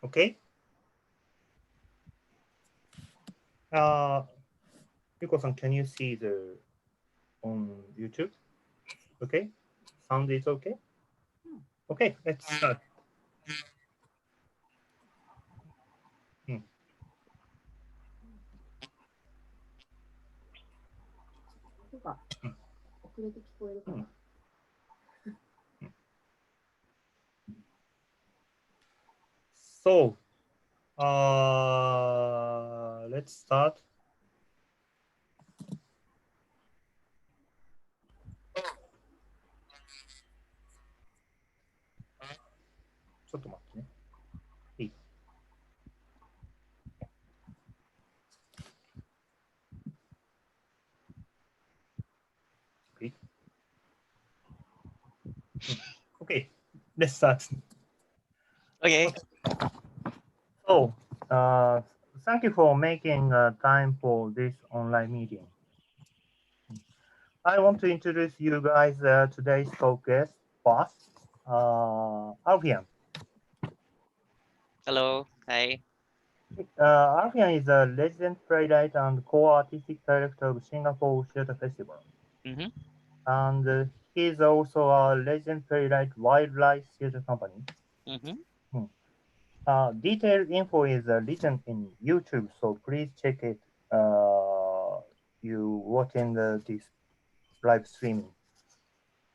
Okay. Yuko-san, can you see the on YouTube? Okay. Sound is okay? Okay, let's start. Hmm. 音が遅れて聞こえるかな。So, let's start. Okay, let's start. Okay. So, thank you for making time for this online meeting. I want to introduce you guys today's talk guest first, Alfian. Hello. Hi. Alfian is a resident playwright and co-artistic director of Singapore Theatre Festival. Mm-hmm. And he is also a resident playwright Wildlife Theatre Company. Mm-hmm. Detailed info is written in YouTube, so please check it. You watching this live streaming.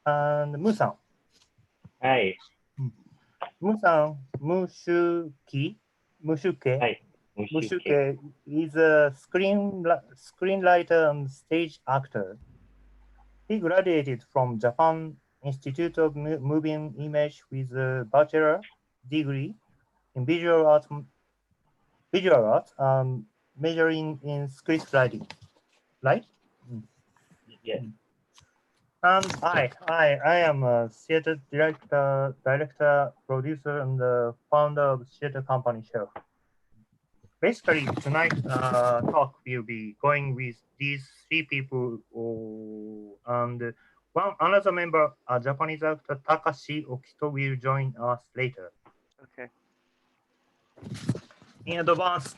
And Musan. Hi. Musan Mushuke. Hi. Mushuke is a screenwriter and stage actor. He graduated from Japan Institute of Moving Image with a bachelor degree in visual arts, majoring in script writing, right? Yes. And I am a theater director, producer, and the founder of theater company Siew. Basically, tonight talk will be going with these three people, and another member, a Japanese actor Takashi Okito, will join us later. Okay. In advance,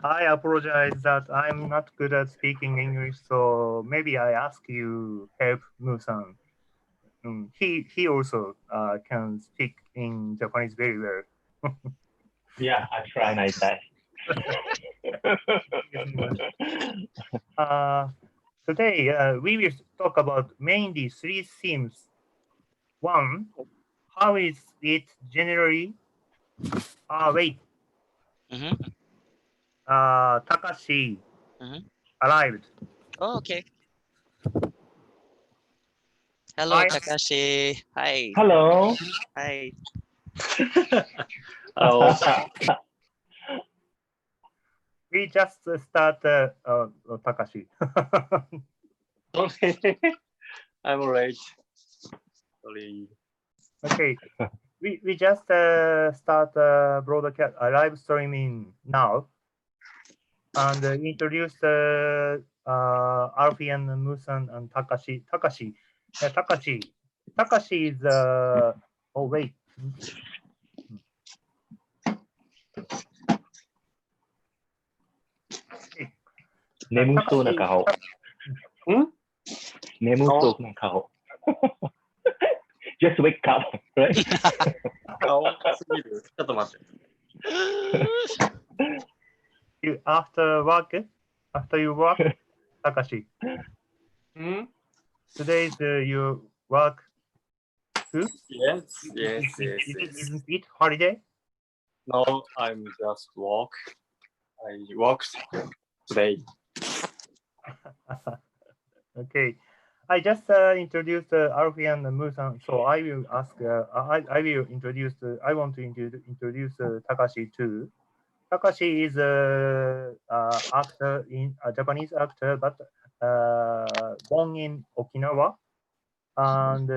I apologize that I'm not good at speaking English, so maybe I ask you help Musan. He also can speak in Japanese very well. Yeah, I try my best. Today, we will talk about mainly three themes. One, how is it generally? Wait. Mm-hmm. Takashi Mm-hmm. arrived. Oh, okay. Hello, Hi. Takashi. Hi. Hello. Hi. Hello. We just start Takashi. I'm late. Sorry. Okay, we just start broadcast live streaming now, and introduce Alfian, Musan, and Takashi. Takashi is oh wait. 眠そうな顔。眠そうな顔。Just wake up, right? 顔すぎる。ちょっと待って。After you work, Takashi. Today's your work too? Yes. Isn't it holiday? No, I'm just walk. I walked today. Okay, I just introduced Alfian and Musan, so I will ask. I will introduce. I want to introduce Takashi too. Takashi is a actor a Japanese actor, but born in Okinawa, and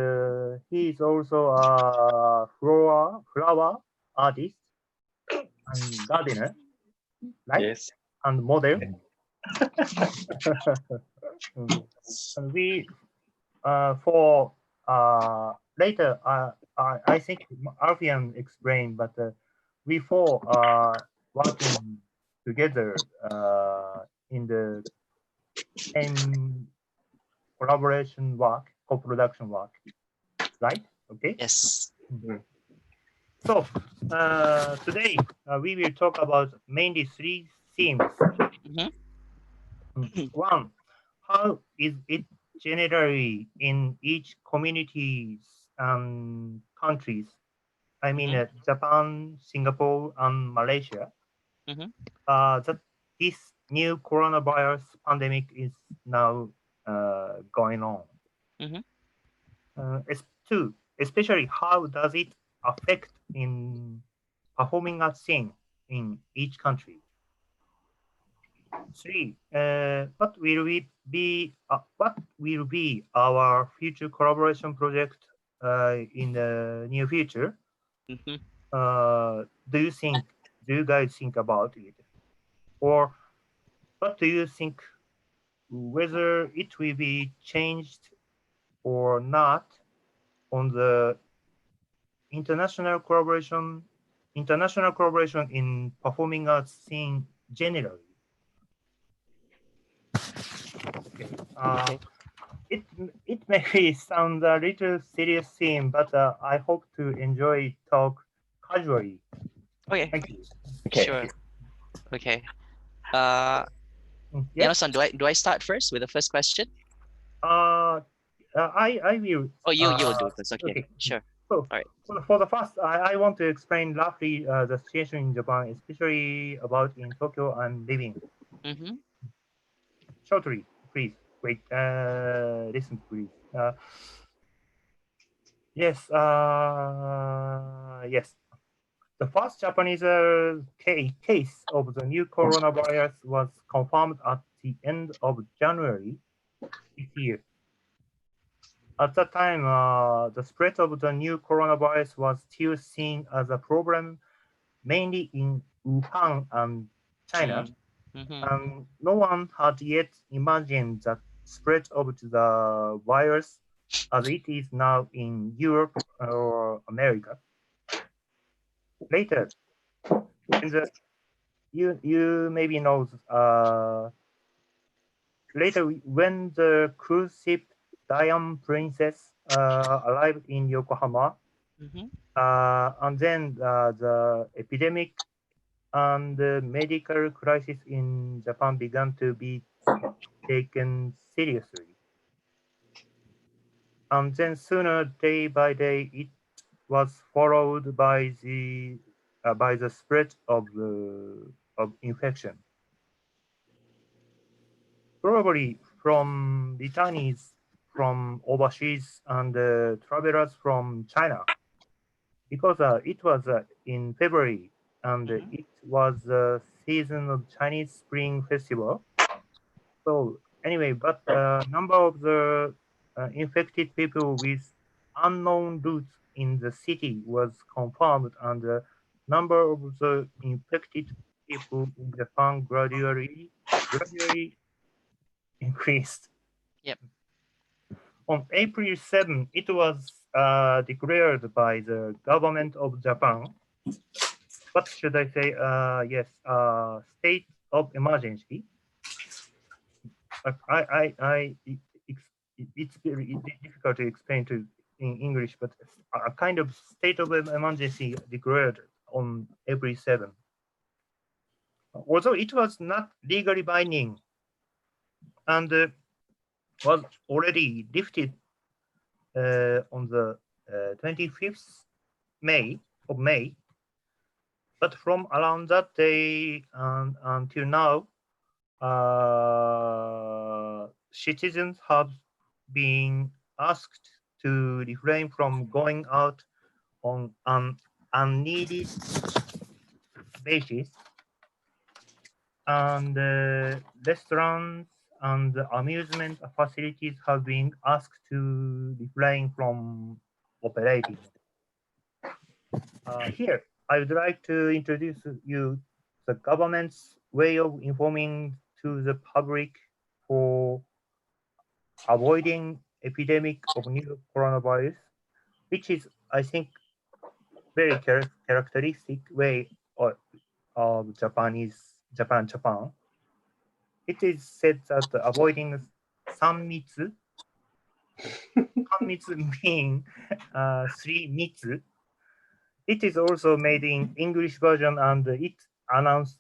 he is also a flower artist and gardener, right? Yes. And model. And we for later I think Alfian explained, but we four working together in the same collaboration work, co-production work, right? Okay. Yes. So today we will talk about mainly three themes. One, how is it generally in each communities and countries? I mean, Japan, Singapore, and Malaysia. That this new coronavirus pandemic is now going on. Two, especially how does it affect in performing arts scene in each country? Three, what will be our future collaboration project in the near future? Do you guys think about it? Or what do you think whether it will be changed or not on the international collaboration in performing arts scene generally? Okay. Okay. It may sound a little serious theme, but I hope to enjoy talk casually. Okay. Thank you. Okay. Sure. Okay. Yes. Yano-san, do I start first with the first question? I will. Oh, you will do it first. Okay. Okay. Sure. So, All right. for the first, I want to explain roughly the situation in Japan, especially about in Tokyo I'm living. Shortly, please wait. Listen, please. Yes. Yes. The first Japanese case of the new coronavirus was confirmed at the end of January this year. At that time, the spread of the new coronavirus was still seen as a problem, mainly in Wuhan and China. And no one had yet imagined the spread of the virus as it is now in Europe or America. Later, you maybe know later when the cruise ship Diane Princess arrived in Yokohama, and then the epidemic and the medical crisis in Japan began to be taken seriously. And then sooner, day by day, it was followed by the spread of infection. Probably from returnees from overseas and travelers from China, because it was in February and it was the season of Chinese Spring Festival. So anyway, but number of the infected people with unknown roots in the city was confirmed, and the number of the infected people in Japan gradually increased. Yep. On April 7, it was declared by the government of Japan. What should I say? Yes, state of emergency. It's very difficult to explain in English, but a kind of state of emergency declared on April 7. Although it was not legally binding and was already lifted on the 25th May, but from around that day until now, citizens have been asked to refrain from going out on an unneeded basis, and restaurants and amusement facilities have been asked to refrain from operating. Here, I would like to introduce you the government's way of informing to the public for avoiding epidemic of new coronavirus, which is, I think, very characteristic way of Japan. It is said that avoiding sanmitsu, sanmitsu mean three mitsu. It is also made in English version, and it announced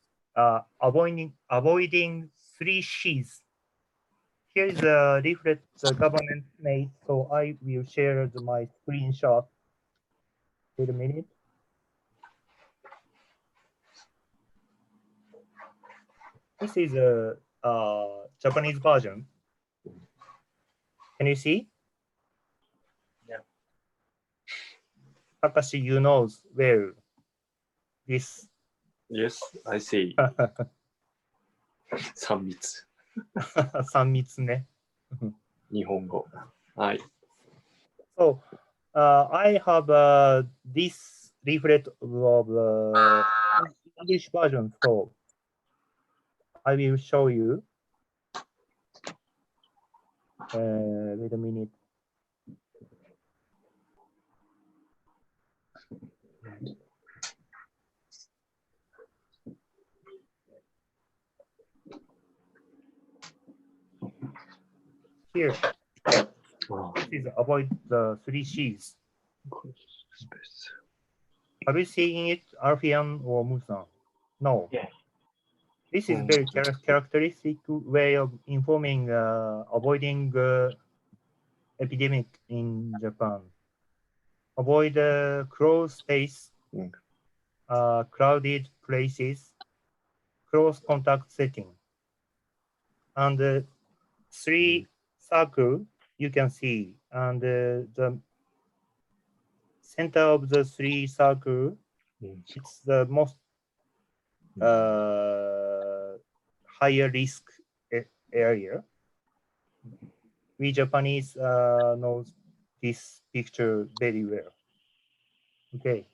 avoiding three C's. Here is a leaflet the government made, so I will share my screenshot. Wait a minute. This is a Japanese version. Can you see? Yeah. Takashi, you know well this. Yes, I see. 三密。三密ね。日本語。はい。So I have this leaflet of English version, so I will show you. Wait a minute. Here, this is avoid the three C's. Have you seen it, Alfian or Musan? No. Yes. This is very characteristic way of informing, avoiding epidemic in Japan. Avoid closed space, crowded places, close contact setting. And three circle you can see, and the center of the three circle, it's the most higher risk area. We Japanese know this picture very well. Okay.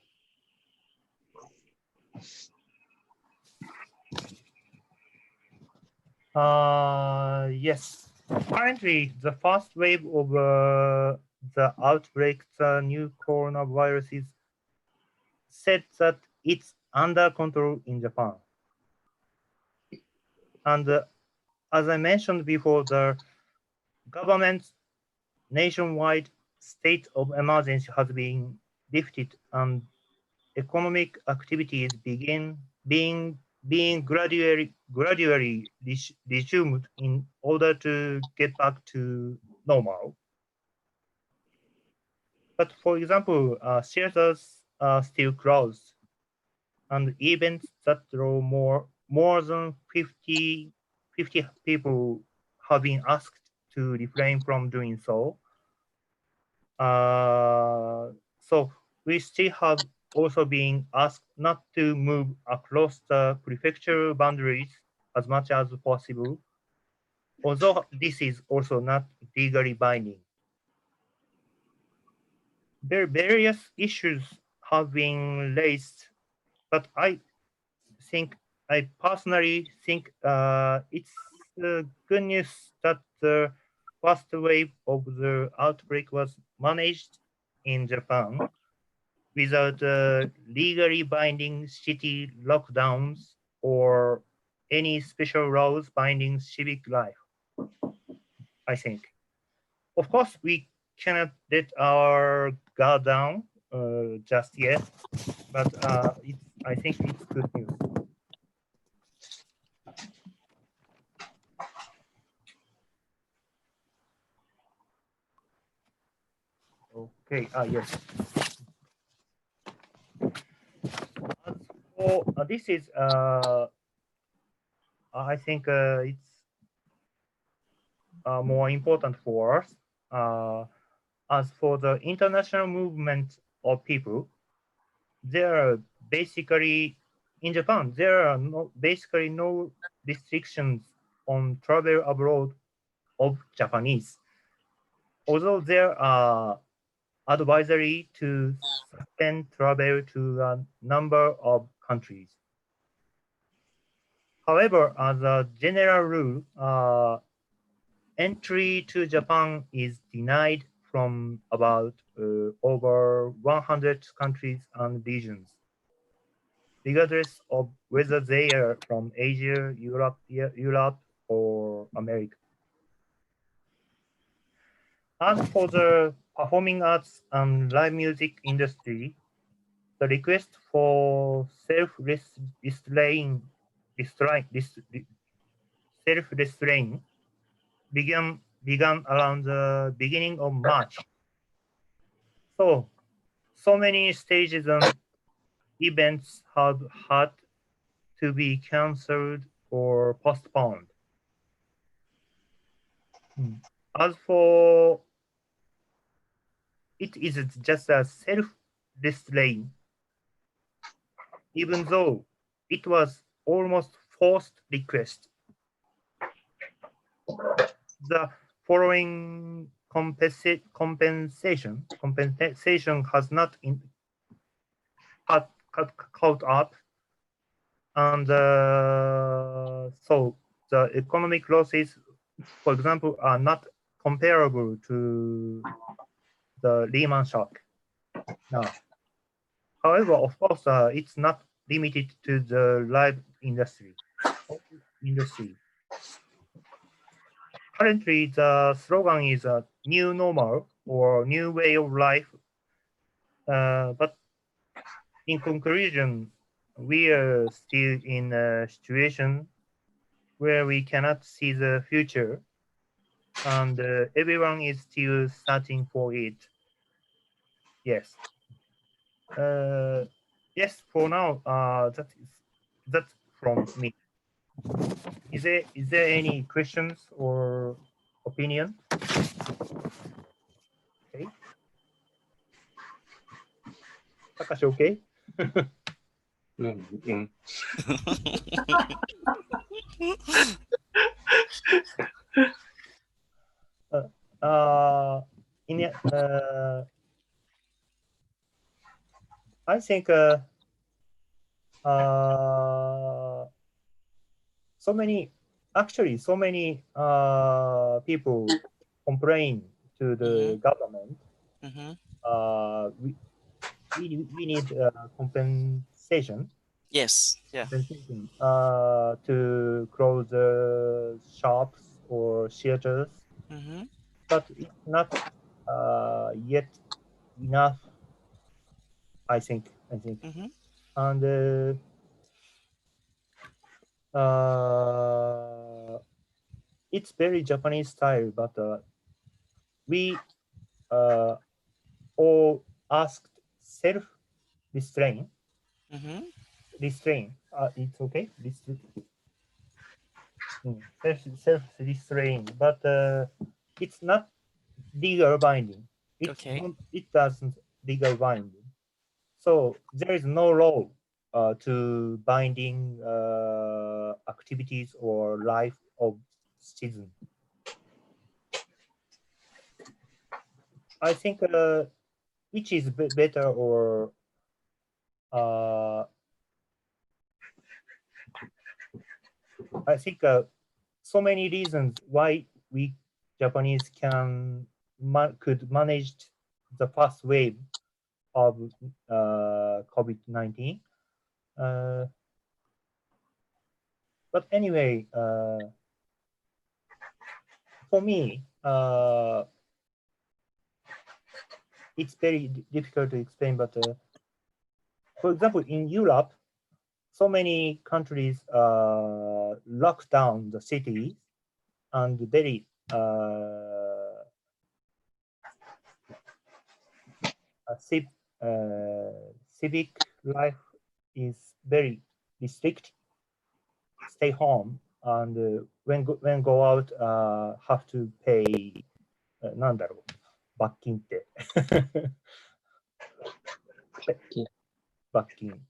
Yes. Currently, the first wave of the outbreak, the new coronavirus, is said that it's under control in Japan. And as I mentioned before, the government's nationwide state of emergency has been lifted, and economic activities being gradually resumed in order to get back to normal. But for example, theaters are still closed, and events that draw more than 50 people have been asked to refrain from doing so. So we still have also been asked not to move across the prefecture boundaries as much as possible, although this is also not legally binding. Various issues have been raised, but I personally think it's good news that the first wave of the outbreak was managed in Japan without legally binding city lockdowns or any special laws binding civic life, I think. Of course, we cannot let our guard down just yet, but I think it's good news. Okay, yes. As for this is, I think it's more important for us. As for the international movement of people, there are basically, in Japan, there are basically no restrictions on travel abroad of Japanese. Although there are advisory to suspend travel to a number of countries. However, as a general rule, entry to Japan is denied from about over 100 countries and regions. regardless of whether they are from Asia, Europe, or America. As for the performing arts and live music industry, the request for self-restraint began around the beginning of March. So many stages and events had to be cancelled or postponed. As for it is just a self-restraint, even though it was almost forced request. The following compensation has not caught up, and so the economic losses, for example, are not comparable to the Lehman shock. Now, however, of course, it's not limited to the live industry. Currently, the slogan is a new normal or new way of life. But in conclusion, we are still in a situation where we cannot see the future, and everyone is still searching for it. Yes. Yes, for now, that's from me. Is there any questions or opinion? Okay. Takashi, okay? I think so many people complain to the government. We need compensation. Yes. Yeah. Compensation to close the shops or theaters, but it's not yet enough. I think. And it's very Japanese style, but we all asked self-restraint. Restraint. It's okay. Self-restraint, but it's not legal binding. It doesn't legal binding. So there is no law to binding activities or life of citizen. I think which is better, or I think so many reasons why we Japanese could manage the first wave of COVID-19. But anyway, for me, it's very difficult to explain. But for example, in Europe, so many countries lock down the cities, and very civic life is very restricted. Stay home, and when go out, have to pay なんだろう、罰金って。罰金。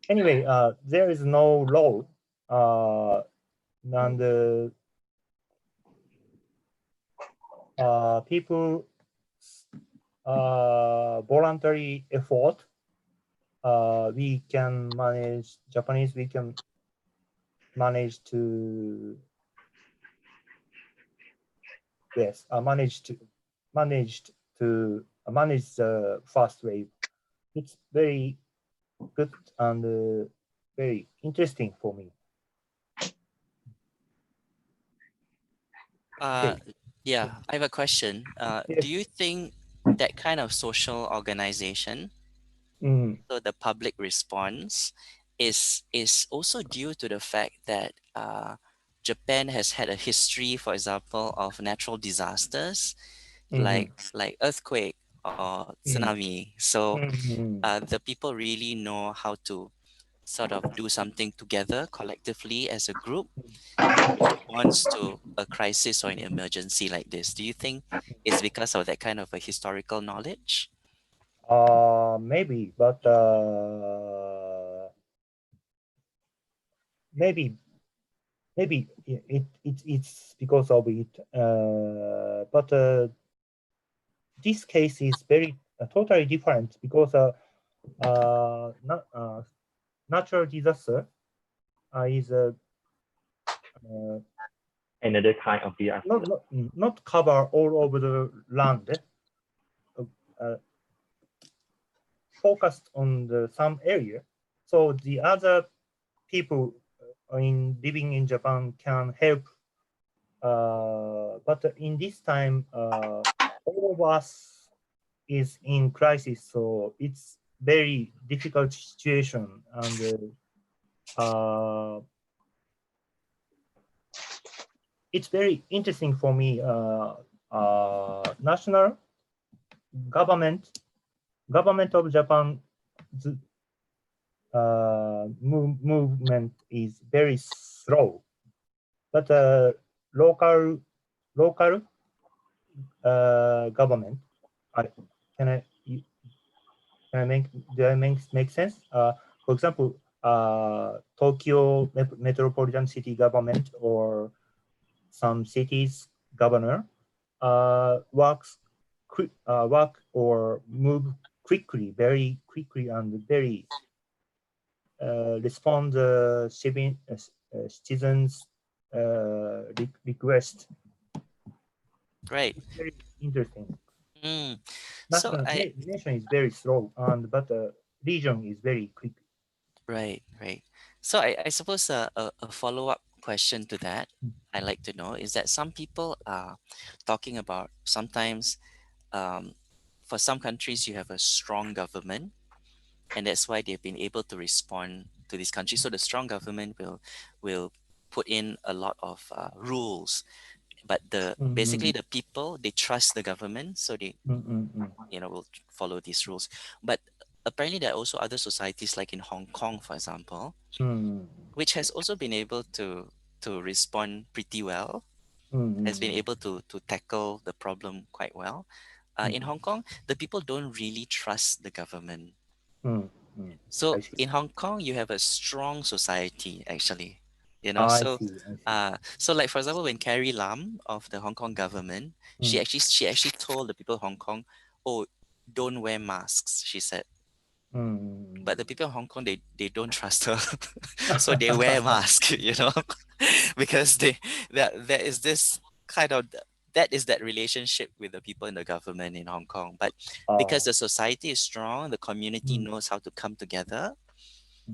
Anyway, there is no law, and people voluntary effort. We can manage Japanese. We can manage to manage the first wave. It's very good and very interesting for me. Yeah, I have a question. Yes. Do you think that kind of social organization, Mm, so the public response, is also due to the fact that Japan has had a history, for example, of natural disasters mhm, like earthquake or tsunami. So mhm, the people really know how to sort of do something together collectively as a group in response to a crisis or an emergency like this. Do you think it's because of that kind of a historical knowledge? maybe, but maybe it's because of it. But this case is very totally different because natural disaster is Another kind of disaster. not cover all over the land. Uh, Focused on some area, so the other people in living in Japan can help. But in this time, all of us is in crisis, so it's very difficult situation, and it's very interesting for me. National government of Japan movement is very slow, but local government. Can I can I make sense? For example, Tokyo metropolitan city government or some cities governor work or move quickly, very quickly, and very respond citizens' request. Right. It's very interesting. Mm. So National nation is very slow, but region is very quick. right. So I suppose a follow-up question to that I like to know is that some people are talking about sometimes for some countries you have a strong government and that's why they've been able to respond to this country. So the strong government will put in a lot of rules, but basically the people they trust the government, so they will follow these rules. But apparently there are also other societies like in Hong Kong, for example, which has also been able to respond pretty well, has been able to tackle the problem quite well. In Hong Kong, the people don't really trust the government. So I see. in Hong Kong, you have a strong society actually. I So see. I see. so like for example, when Carrie Lam of the Hong Kong government, she actually told the people of Hong Kong, oh, don't wear masks, she said. But the people in Hong Kong, they don't trust her, so they wear masks, because there is this kind of that is that relationship with the people in the government in Hong Kong. But because the society is strong, the community knows how to come together,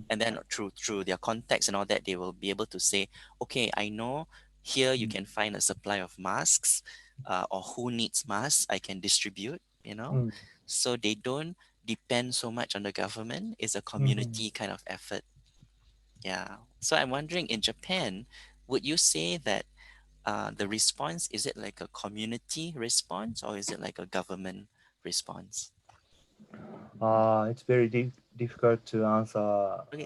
and then through their contacts and all that, they will be able to say, okay, I know here you can find a supply of masks, or who needs masks, I can distribute. So they don't depend so much on the government. It's a community kind of effort. Yeah. So I'm wondering, in Japan, would you say that the response, is it like a community response or is it like a government response? It's very difficult to answer. Okay.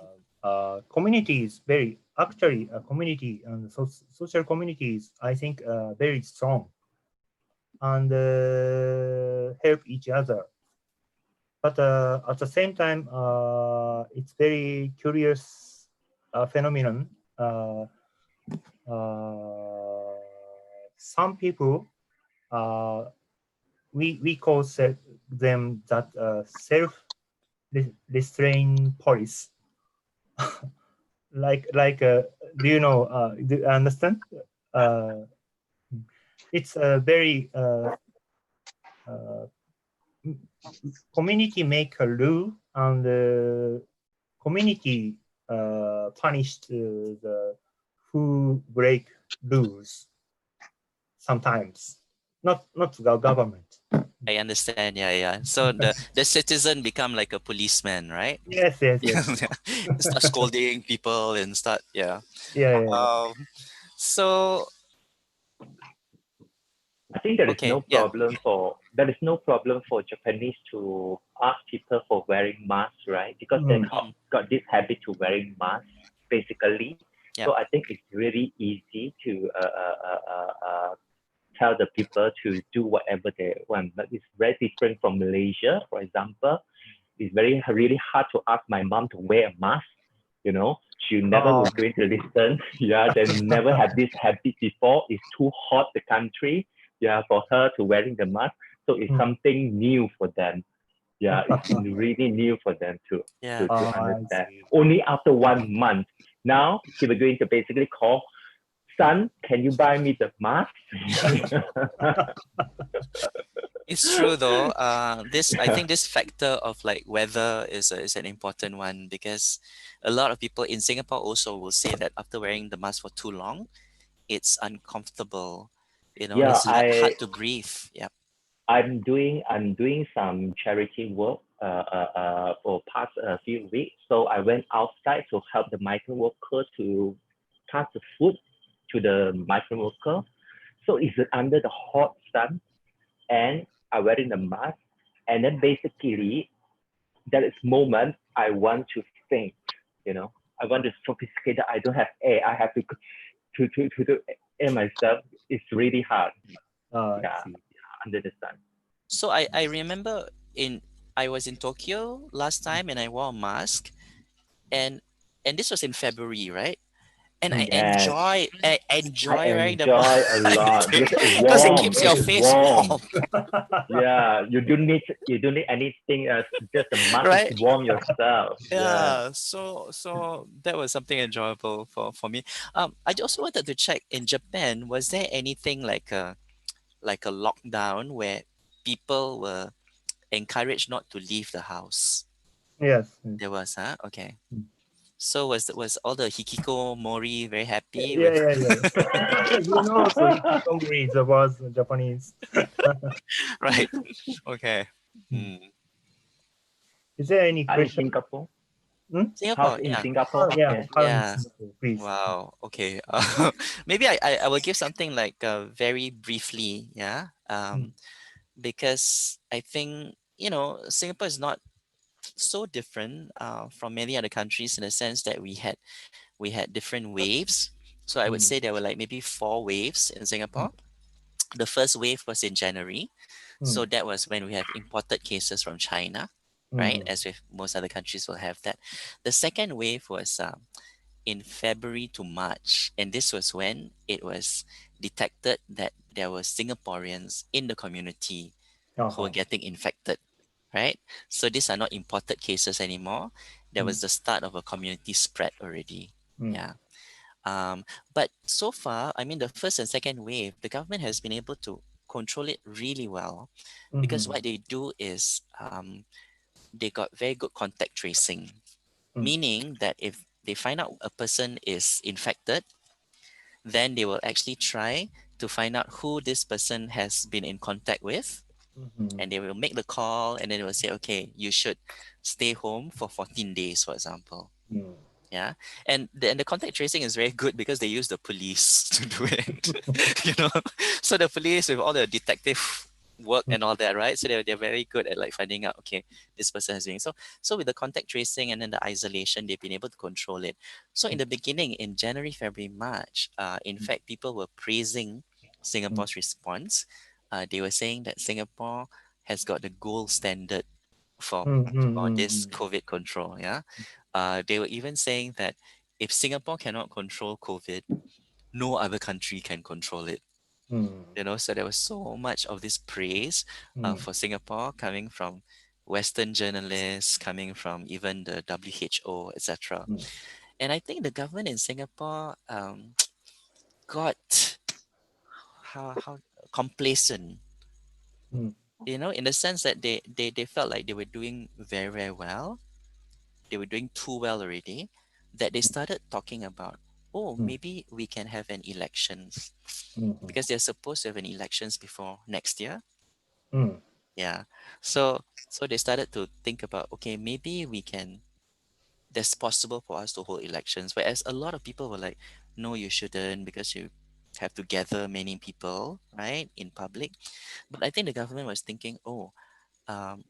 Community is very actually a community and social communities. I think very strong and help each other. But at the same time, it's very curious phenomenon. Some people, we call them that self restraint police. Do you know? Do you understand? It's a very community make a rule and community punished the who break rules sometimes, not the government. I understand. Yeah. So the citizen become like a policeman, right? Yes. Start scolding people and start. Yeah. Yeah. So I think there is okay. no Yeah. problem for Japanese to ask people for wearing masks, right? Because they got this habit to wearing masks, basically. Yeah. So I think it's really easy to tell the people to do whatever they want. But it's very different from Malaysia, for example. It's really hard to ask my mom to wear a mask. You know, she never was going to listen. Yeah, they never had this habit before. It's too hot, the country. Yeah, for her to wearing the mask. So it's something new for them. Yeah, it's really new for them to understand. Only after 1 month. Now, he was going to basically call, son, can you buy me the mask? It's true though. I think this factor of like weather is an important one, because a lot of people in Singapore also will say that after wearing the mask for too long, it's uncomfortable. Yeah, it's hard to breathe. Yeah. I'm doing some charity work for past few weeks. So I went outside to help the migrant worker to pass the food to the migrant worker. So it's under the hot sun, and I wearing the mask. And then basically, that is moment I want to think. I want to sophisticate that I don't have air. I have to air myself. It's really hard. Under the sun. So I remember I was in Tokyo last time and I wore a mask, and this was in February, right? And I enjoy wearing the mask a lot because it keeps your face warm. Yeah, you don't need anything else. Just the mask right? to warm yourself. Yeah. So that was something enjoyable for me. I also wanted to check, in Japan, was there anything like a lockdown where people were encouraged not to leave the house? Yes. There was, huh? Okay. So was all the hikikomori very happy? Yeah. So hikikomori was Japanese. Right. Okay. Is there any question? Singapore? Singapore, in yeah. Singapore? Yeah. Please. Wow. Okay. Maybe I will give something like very briefly, yeah. Because I think Singapore is not so different from many other countries, in the sense that we had different waves. So I would say there were like maybe 4 waves in Singapore. The first wave was in January. So that was when we have imported cases from China, right? As with most other countries will have that. The second wave was in February to March. And this was when it was detected that there were Singaporeans in the community who were getting infected, right? So these are not imported cases anymore. There was the start of a community spread already. Yeah. But so far, I mean, the first and second wave, the government has been able to control it really well, because what they do is they got very good contact tracing, meaning that if they find out a person is infected, then they will actually try to find out who this person has been in contact with, and they will make the call, and then they will say, okay, you should stay home for 14 days, for example. Yeah. And the contact tracing is very good because they use the police to do it. So the police, with all the detective work and all that, right? So they're very good at like finding out, okay, this person is doing so with the contact tracing and then the isolation, they've been able to control it. So in the beginning, in January, February, March, in fact, people were praising Singapore's response. They were saying that Singapore has got the gold standard for this COVID control. Yeah. They were even saying that if Singapore cannot control COVID, no other country can control it. So there was so much of this praise for Singapore, coming from Western journalists, coming from even the WHO, etc. And I think the government in Singapore got how complacent, in the sense that they felt like they were doing very, very well. doing too well already, that they started talking about, oh, maybe we can have an elections, because they're supposed to have an elections before next year. Yeah. So they started to think about, okay, maybe we can, that's possible for us to hold elections. Whereas a lot of people were like, no, you shouldn't, because you have to gather many people, right, in public. But I think the government was thinking, oh, um,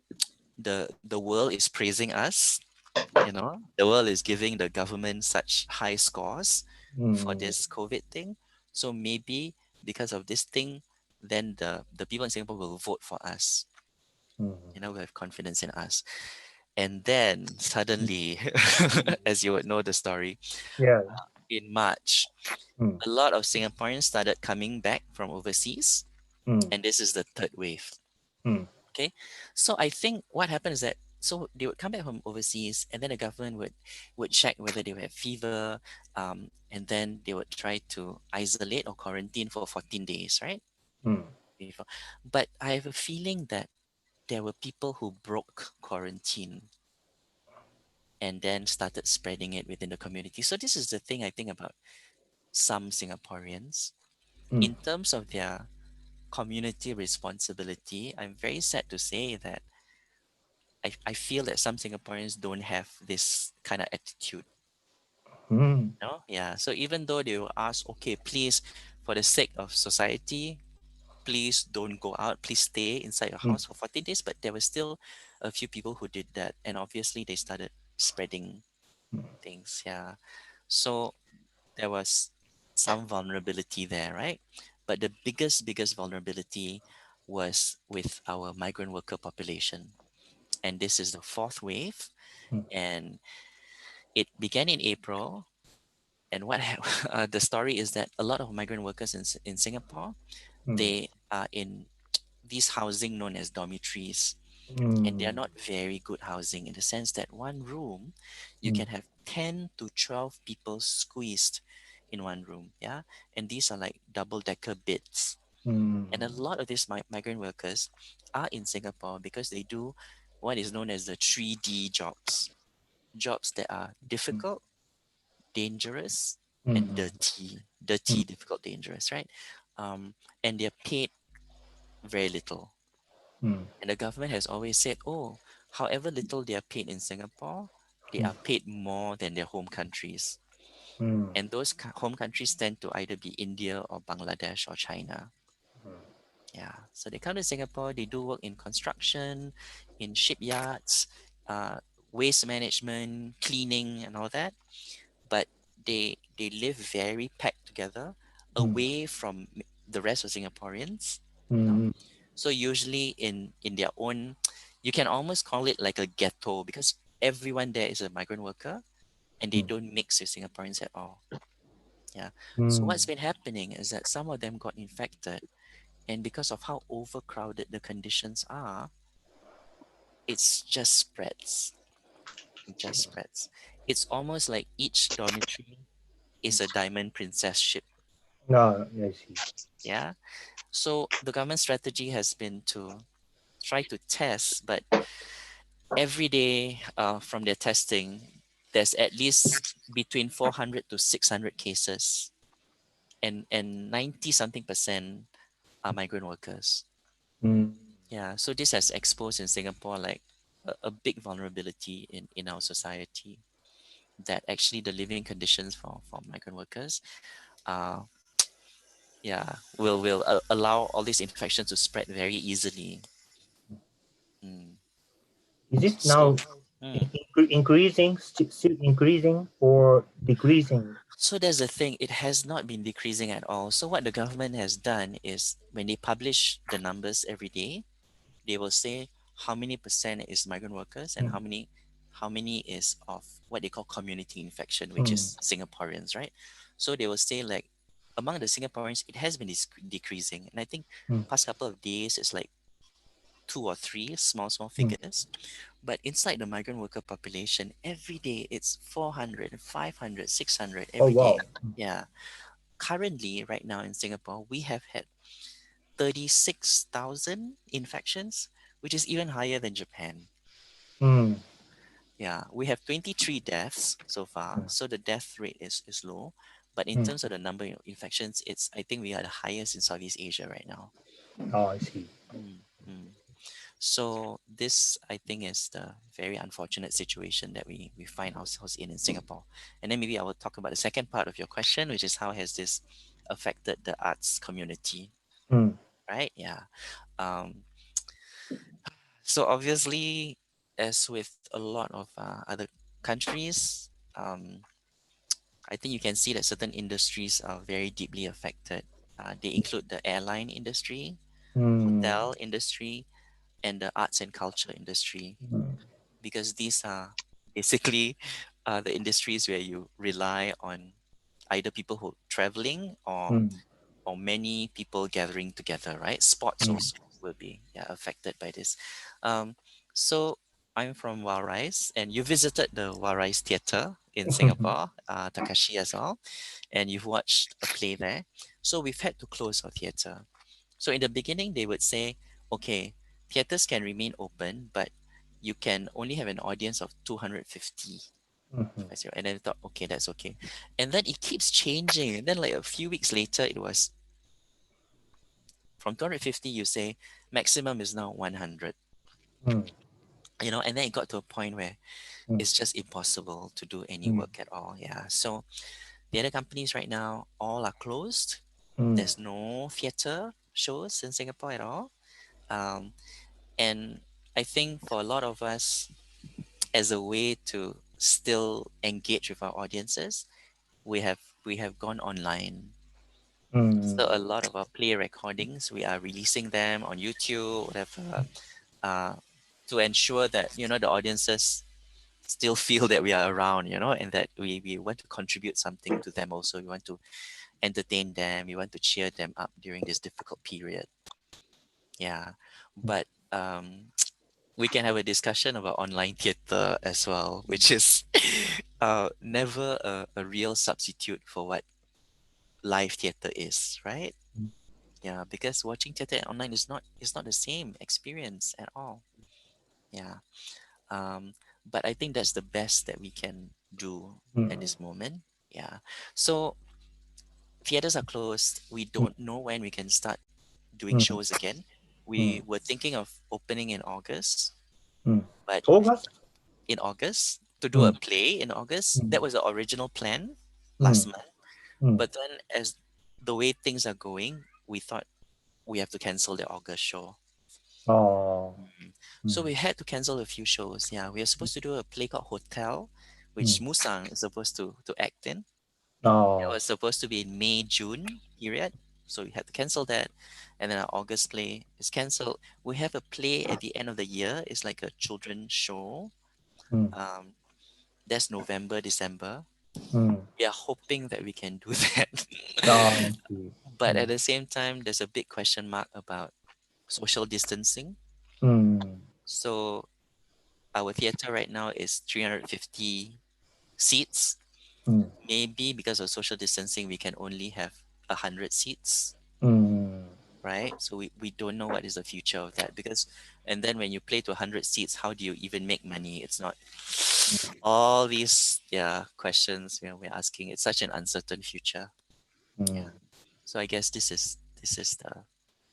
the world is praising us, the world is giving the government such high scores for this COVID thing. So maybe because of this thing, then the people in Singapore will vote for us. We have confidence in us. And then suddenly, as you would know the story, Yeah. in March, a lot of Singaporeans started coming back from overseas, and this is the third wave. Okay, so I think what happened is that, so they would come back from overseas, and then the government would check whether they would have fever, and then they would try to isolate or quarantine for 14 days, right? Before. But I have a feeling that there were people who broke quarantine and then started spreading it within the community. So this is the thing I think about some Singaporeans in terms of their community responsibility. I'm very sad to say that I feel that some Singaporeans don't have this kind of attitude. No? Yeah. So even though they will ask, okay, please, for the sake of society, please don't go out. Please stay inside your house for 14 days. But there were still a few people who did that. And obviously they started spreading things. Yeah. So there was some vulnerability there, right? But the biggest vulnerability was with our migrant worker population. And this is the fourth wave. And it began in April. And the story is that a lot of migrant workers in Singapore, they are in these housing known as dormitories. And they are not very good housing, in the sense that one room, you can have 10 to 12 people squeezed in one room. Yeah. And these are like double-decker beds. And a lot of these migrant workers are in Singapore because they do what is known as the 3D jobs that are difficult, dangerous, and dirty, difficult, dangerous, right? And they're paid very little. And the government has always said, oh, however little they are paid in Singapore, they are paid more than their home countries. And those home countries tend to either be India or Bangladesh or China. Yeah. So they come to Singapore, they do work in construction, in shipyards, uh, waste management, cleaning, and all that. But they live very packed together, away from the rest of Singaporeans. So usually in their own, you can almost call it like a ghetto, because everyone there is a migrant worker, and they don't mix with Singaporeans at all. Yeah. So what's been happening is that some of them got infected, and because of how overcrowded the conditions are, it's just spreads. It just spreads. It's almost like each dormitory is a diamond princess ship. No, I see. Yeah. So the government strategy has been to try to test, but every day from their testing, there's at least between 400 to 600 cases, and 90 something percent are migrant workers. Yeah, so this has exposed in Singapore like a big vulnerability in our society, that actually the living conditions for migrant workers uh yeah will allow all these infections to spread very easily. Mm. Is it So now increasing, still increasing, or decreasing? So that's the thing, it has not been decreasing at all. So what the government has done is, when they publish the numbers every day, they will say how many percent is migrant workers and how many is of what they call community infection, which is Singaporeans, right? So they will say, like, among the Singaporeans, it has been decreasing. And I think past couple of days it's like 2 or 3 small figures. But inside the migrant worker population, every day it's 400, 500, 600 Oh, every wow. day. Yeah. Currently, right now in Singapore, we have had 36,000 infections, which is even higher than Japan. Yeah, we have 23 deaths so far, so the death rate is low. But in terms of the number of infections, I think we are the highest in Southeast Asia right now. Oh, I see. Mm, mm. So this, I think, is the very unfortunate situation that we find ourselves in Singapore. And then maybe I will talk about the second part of your question, which is how has this affected the arts community, right? Yeah. Um, so obviously, as with a lot of other countries, I think you can see that certain industries are very deeply affected. They include the airline industry, hotel industry, and the arts and culture industry, because these are basically the industries where you rely on either people who traveling or many people gathering together, right? Sports also will be affected by this. Um, so I'm from Warais, and you visited the Warais Theatre in Singapore, Takashi as well, and you've watched a play there. So we've had to close our theatre. So in the beginning, they would say, okay, theatres can remain open, but you can only have an audience of 250. And then I thought, okay, that's okay. And then it keeps changing. And then like a few weeks later, it was from 250, you say maximum is now 100. You know, and then it got to a point where it's just impossible to do any work at all. Yeah. So the other companies right now all are closed. There's no theater shows in Singapore at all. Um, and I think for a lot of us, as a way to still engage with our audiences, we have gone online. So a lot of our play recordings, we are releasing them on YouTube, whatever, uh, to ensure that the audiences still feel that we are around, and that we want to contribute something to them also. We want to entertain them. We want to cheer them up during this difficult period. Yeah, but we can have a discussion about online theater as well, which is never a real substitute for what live theater is, right? Yeah, because watching theater online is not the same experience at all. Yeah. But I think that's the best that we can do at this moment. Yeah. So theaters are closed. We don't know when we can start doing shows again. We were thinking of opening in August, but August? in August to do a play in August. That was the original plan last month. But then as the way things are going, we thought we have to cancel the August show. Oh. So we had to cancel a few shows. Yeah, we are supposed to do a play called Hotel, which Musang is supposed to act in. It Oh. was supposed to be in May, June period. So we had to cancel that. And then our August play is cancelled. We have a play at the end of the year. It's like a children's show. Um, that's November, December. We are hoping that we can do that. But at the same time, there's a big question mark about social distancing. So our theater right now is 350 seats. Maybe because of social distancing, we can only have 100 seats, right? So we don't know what is the future of that, because and then when you play to 100 seats, how do you even make money? It's not all these questions we're asking. It's such an uncertain future. Yeah. So I guess this is the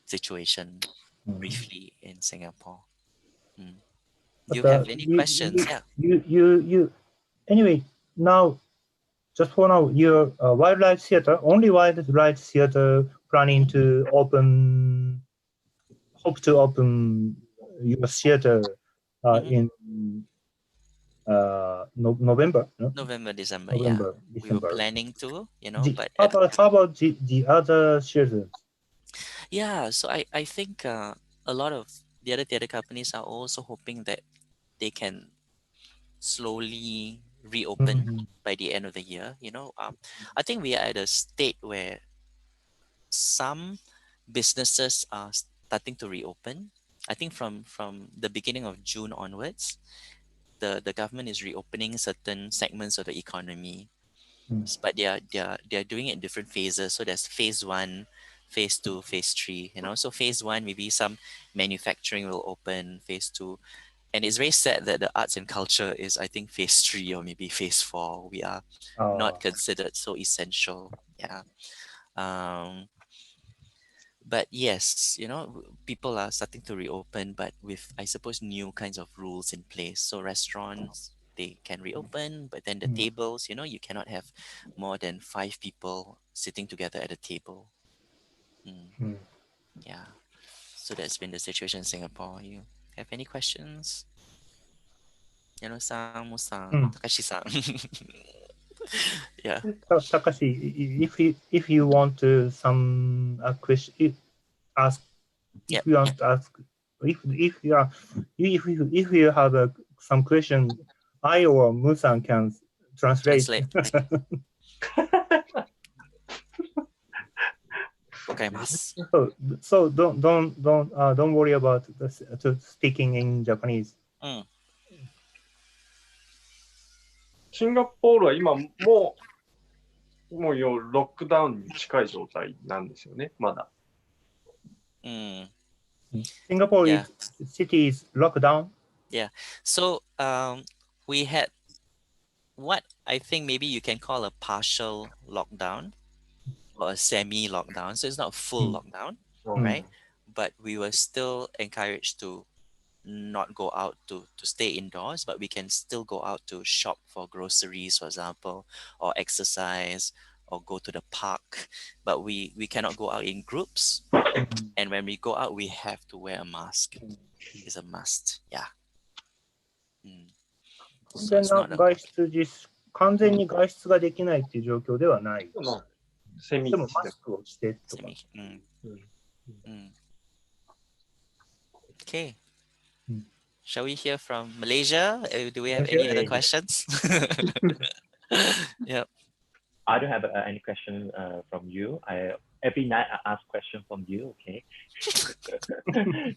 situation briefly in Singapore. Do you But have any questions? Yeah. anyway, now, just for now, your wildlife theater, only wildlife theater planning to hope to open your theater in November, no? November, December, November, yeah. We were December. planning to, but How about the other theaters? yeah, so I think a lot of the other theater companies are also hoping that they can slowly reopen by the end of the year. I think we are at a state where some businesses are starting to reopen. I think from the beginning of June onwards, the government is reopening certain segments of the economy, but they are doing it in different phases. So there's phase one, phase two, phase three. So phase one, maybe some manufacturing will open. Phase two, And it's very sad that the arts and culture is, I think, phase 3 or maybe phase 4. We are not considered so essential. Yeah. But yes, you know, people are starting to reopen, but with, I suppose, new kinds of rules in place. So restaurants, they can reopen, but then the tables, you know, you cannot have more than 5 people sitting together at a table. Yeah. So that's been the situation in Singapore. You have any questions? Yano-san, Mu-san, Takashi-san. Yeah. Takashi, if you want to some question, if you want to ask, if you have some question, I or Musan can translate. So don't worry about speaking in Japanese. シンガポールは今もうロックダウンに近い状態なんですよね、まだ。Singapore city is locked down. Yeah. So we had what I think maybe you can call a partial lockdown or a semi-lockdown. So it's not a full lockdown, right? But we were still encouraged to not go out to stay indoors, but we can still go out to shop for groceries, for example, or exercise or go to the park. But we cannot go out in groups. And when we go out, we have to wear a mask. It's a must. Yeah. So it's not 完全に外出ができないっていう状況ではない。でもマスクをしてとか。Okay. Shall we hear from Malaysia? Do we have any other questions? Yep. I don't have any question from you. Every night I ask question from you. Okay.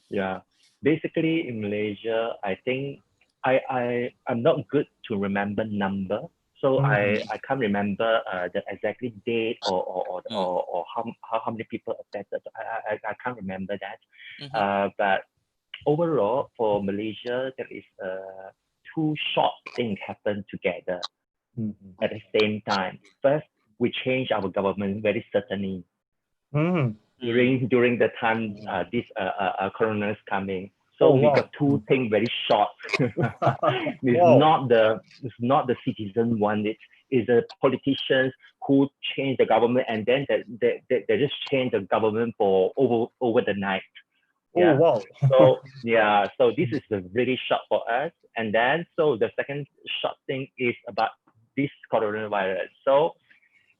Yeah. Basically in Malaysia, I think I'm not good to remember number. So I can't remember the exactly date or how many people affected. I can't remember that. But overall, for Malaysia, there is two short things happen together at the same time. First, we change our government very certainly during the time this corona is coming. So we got two things very short. It's not the citizen want it. It's the politicians who change the government and then they just change the government for over the night. Yeah. Oh, wow. So this is a really shock for us. And then so the second shock thing is about this coronavirus. So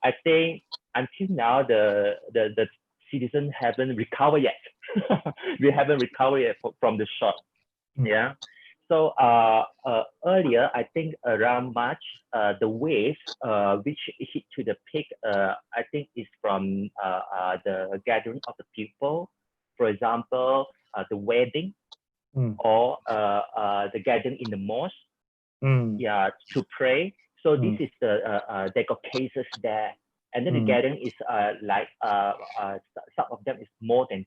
I think until now the citizens haven't recovered yet. We haven't recovered yet from the shock. Yeah. So earlier, I think around March, the wave which hit to the peak, I think is from the gathering of the people. For example, the wedding or the gathering in the mosque, to pray. So this is they got cases there, and then the gathering is like some of them is more than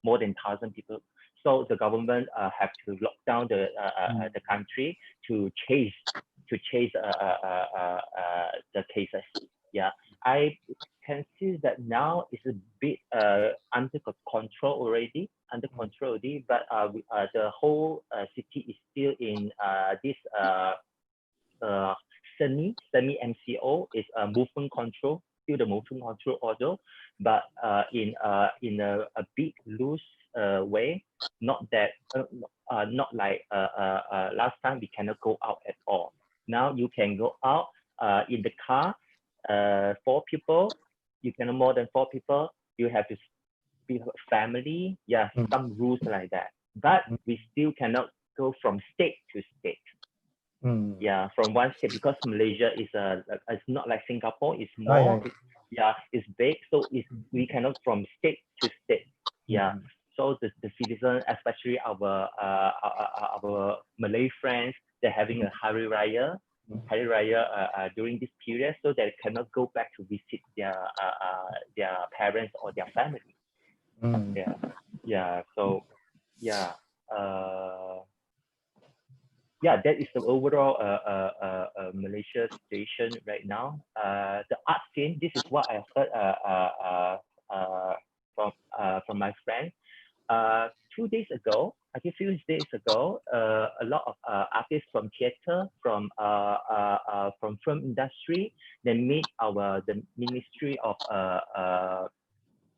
1,000 people. So the government have to lock down the country to chase the cases. Yeah, I can see that now it's a bit under control already, but the whole city is still in this semi MCO is movement control, still the movement control order, but in a big loose way, not like last time we cannot go out at all. Now you can go out in the car, 4 people, you cannot more than 4 people, you have to be family, some rules like that, but we still cannot go from state to state. From one state, because Malaysia is it's not like Singapore, it's more it's big, so we cannot from state to state. So the citizens, especially our Malay friends, they're having a Hari Raya during this period, so they cannot go back to visit their parents or their family. So yeah, that is the overall Malaysia situation right now. The art scene, this is what I heard from my friend. 2 days ago, I think a few days ago, a lot of artists from theater, from film industry, they meet the Ministry of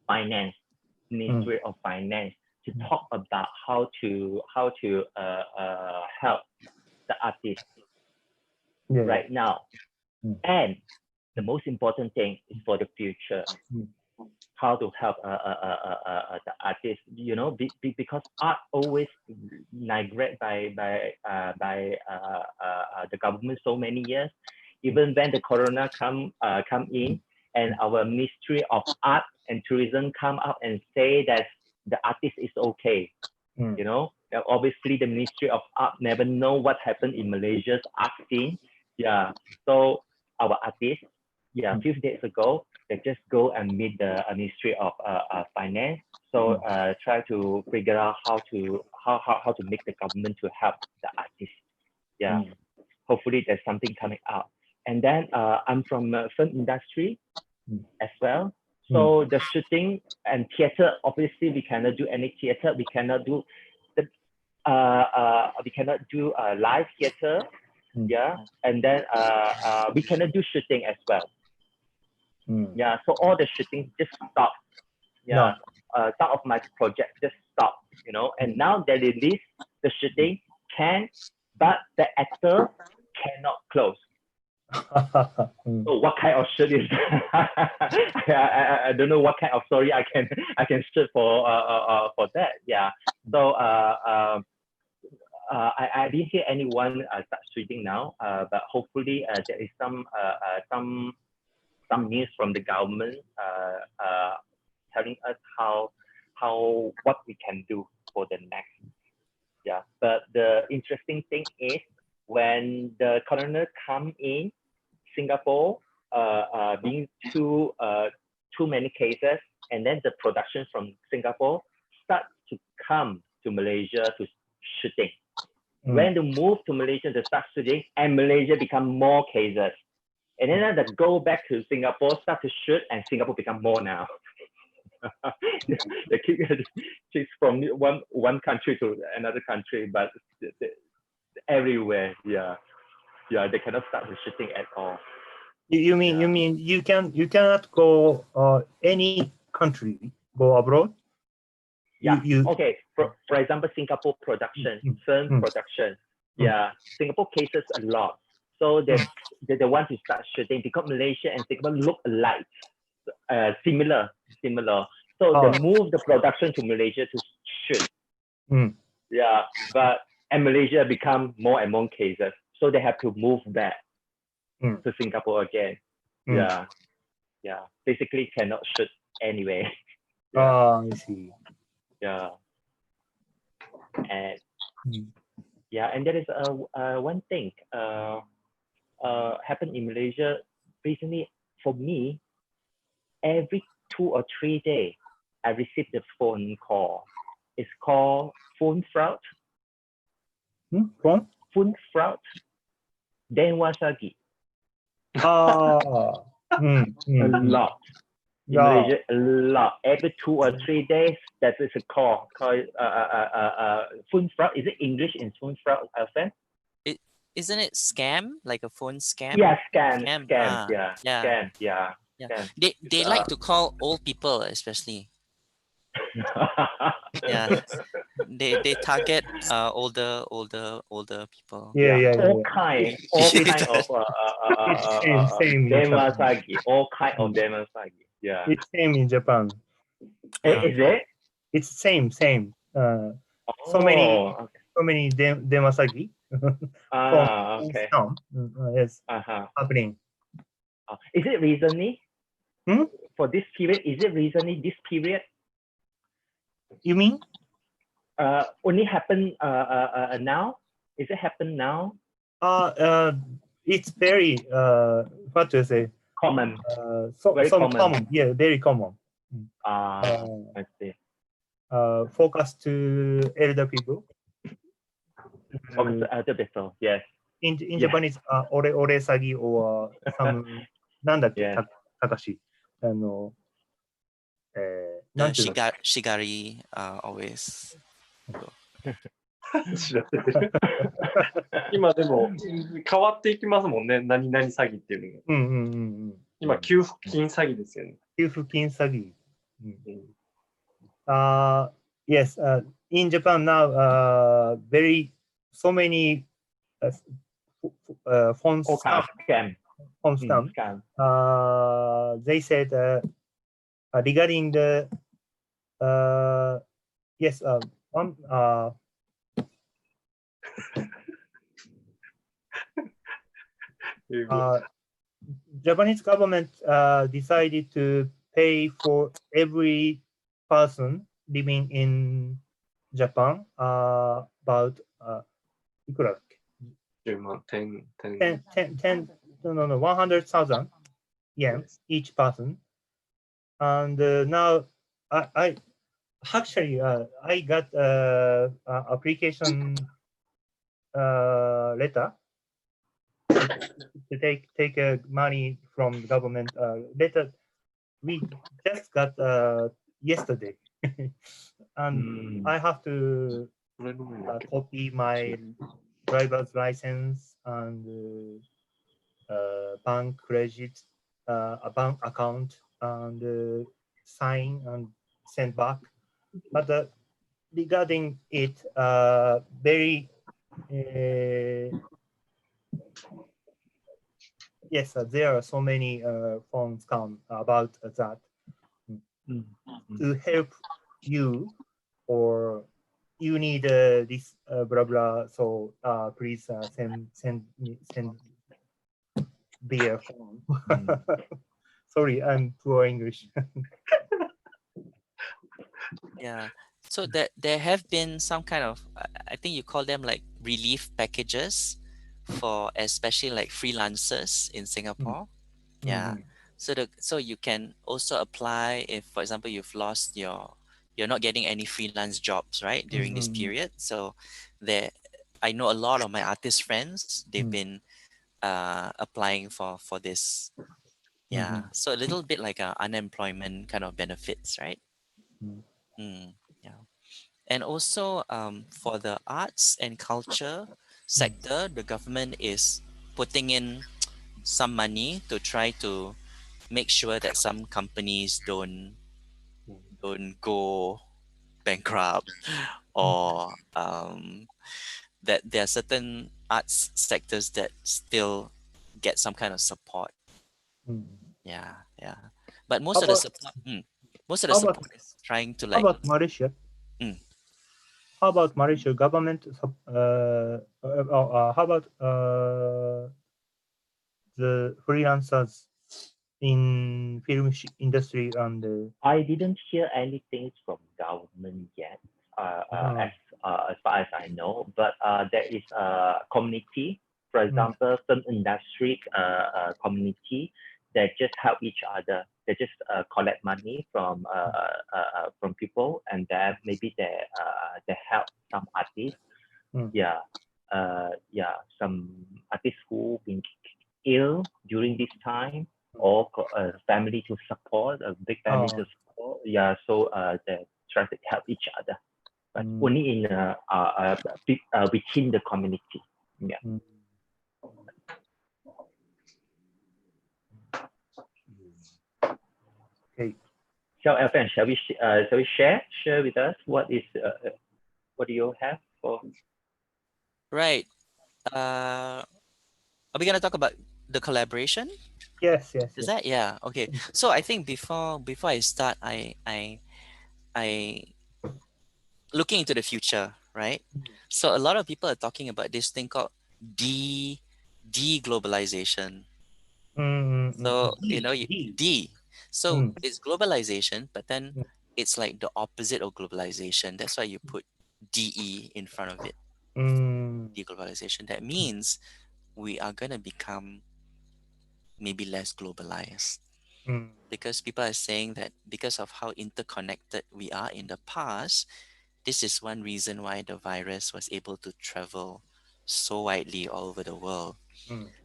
Finance, to talk about how to help the artists right now. And the most important thing is for the future. How to help the artists, you know, because art always neglected by the government so many years. Even when the corona come in, and our Ministry of Art and Tourism come up and say that the artist is okay. You know, obviously the Ministry of Art never know what happened in Malaysia's art scene. Yeah, so our artists, a few days ago, they just go and meet the Ministry of Finance. So try to figure out how to make the government to help the artists. Yeah, hopefully there's something coming out. And then I'm from film industry as well. So the shooting and theater, obviously we cannot do any theater. We cannot do live theater. Yeah, and then we cannot do shooting as well. Yeah, so all the shooting just stopped. Yeah, some of my projects just stopped, you know, and now they release the shooting but the actor cannot close. So what kind of shoot is I don't know what kind of story I can shoot for that. Yeah, so I didn't hear anyone start shooting now, but hopefully there is some news from the government telling us what we can do for the next. Yeah, but the interesting thing is when the coroner come in Singapore, being too many cases, and then the production from Singapore start to come to Malaysia to shooting. When they move to Malaysia to start shooting, and Malaysia become more cases. And then they go back to Singapore, start to shoot, and Singapore become more now. They keep from one country to another country, but everywhere, yeah, they cannot start the shooting at all. You mean you cannot go any country, go abroad? Yeah. Okay. For example, Singapore production, film production. Yeah, Singapore cases a lot. So they want to start shooting because Malaysia and Singapore look alike, similar. So they move the production to Malaysia to shoot. Yeah, and Malaysia become more and more cases, so they have to move back to Singapore again. Yeah. Basically, cannot shoot anyway. I see. Yeah. And and there is one thing happened in Malaysia recently. For me, every 2 or 3 days, I received a phone call. It's called phone fraud. Phone fraud. Denwasagi. A lot. In Malaysia, a lot. Every 2 or 3 days, that is a call called phone fraud. Is it English in phone fraud, Alfian? Isn't it scam, like a phone scam? Yeah, scam. Yeah. Scam. They like to call old people, especially. Yeah, they target older people. All kind of same Denwasagi. All kind of Denwasagi. Yeah. It's same in Japan. Is it? It's same. So many Denwasagi. Okay. Yes. Happening. Is it recently? For this period? Is it recently this period? You mean? Only happen now? Is it happen now? It's very what to say? Common. Very common. Yeah, very common. I see. Focus to elder people. the better. Yes. In Yeah. Japanese, ore sagi or some なんだっけ、Yes. たかし。なんていうの Shigari always. 知らせてる。今でも変わっていきますもんね。何々詐欺っていうのが。うんうんうんうん。今、給付金詐欺ですよね。給付金詐欺。うん Yes, in Japan now, so many phone All kind of scam. scam. Phone scam. Scam. They said regarding the yes, one Japanese government decided to pay for every person living in Japan about いくらだっけ10万、10 no, 100,000 yen each person. And now I actually I got application letter to take money from the government. Letter we just got yesterday, and I have to copy my driver's license and bank credit, a bank account, and sign and send back. But regarding it, very yes, there are so many phones come about that to help you, or you need this blah blah. So please send via phone. Sorry, I'm poor English. Yeah. So there have been some kind of, I think you call them like relief packages for especially like freelancers in Singapore. Yeah. So you can also apply if, for example, you're not getting any freelance jobs, right, during this period. So I know a lot of my artist friends, they've been applying for this. Yeah. So a little bit like unemployment kind of benefits, right? Yeah. And also for the arts and culture sector, the government is putting in some money to try to make sure that some companies don't go bankrupt, or that there are certain arts sectors that still get some kind of support. Yeah. But most of the support is trying to How like. about Malaysia? How about Malaysia government? How about the freelancers in film industry and I didn't hear anything from government yet, as far as I know. But there is a community, for example, film industry community that just help each other. They just collect money from people, and then maybe they help some artists. Yeah, some artists who been ill during this time, or a family to support, a big family to support. Yeah, so they try to help each other, but only in within the community. Yeah. Okay. So, Alfian, shall we share with us what do you have for? Right. Are we gonna talk about the collaboration? Yes. Is that okay? So I think before I start, I looking into the future, right? So a lot of people are talking about this thing called deglobalization. So D. So it's globalization, but then it's like the opposite of globalization. That's why you put DE in front of it. Deglobalization. That means we are gonna become maybe less globalized. Because people are saying that because of how interconnected we are in the past, this is one reason why the virus was able to travel so widely all over the world.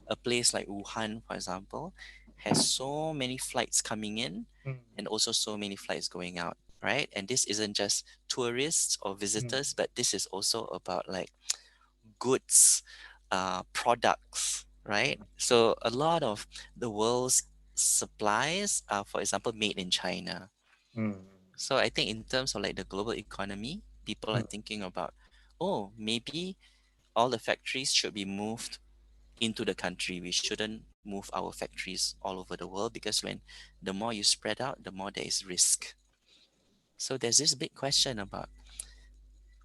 A place like Wuhan, for example, has so many flights coming in and also so many flights going out, right? And this isn't just tourists or visitors, but this is also about like goods, products, right? So a lot of the world's supplies are, for example, made in China. So I think in terms of like the global economy, people are thinking about, oh, maybe all the factories should be moved into the country. We shouldn't move our factories all over the world because when the more you spread out, the more there is risk. So there's this big question about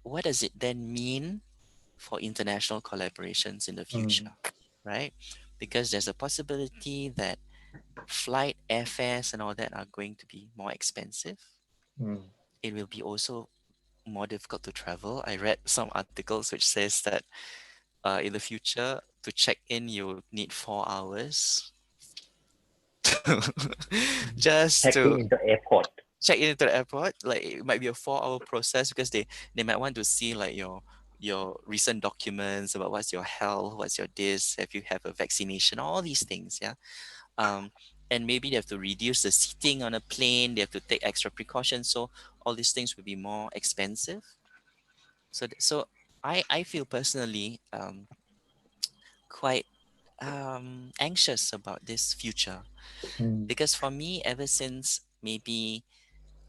what does it then mean for international collaborations in the future, right? Because there's a possibility that flight airfares and all that are going to be more expensive. It will be also more difficult to travel. I read some articles which says that in the future to check in you need 4 hours just Checking to in the airport. check into the airport. Like it might be a 4 hour process because they might want to see like your recent documents about what's your health, what's your this, if you have a vaccination, all these things. Yeah. Um, and maybe they have to reduce the seating on a plane. They have to take extra precautions. So all these things will be more expensive. So I feel personally quite anxious about this future because for me, ever since maybe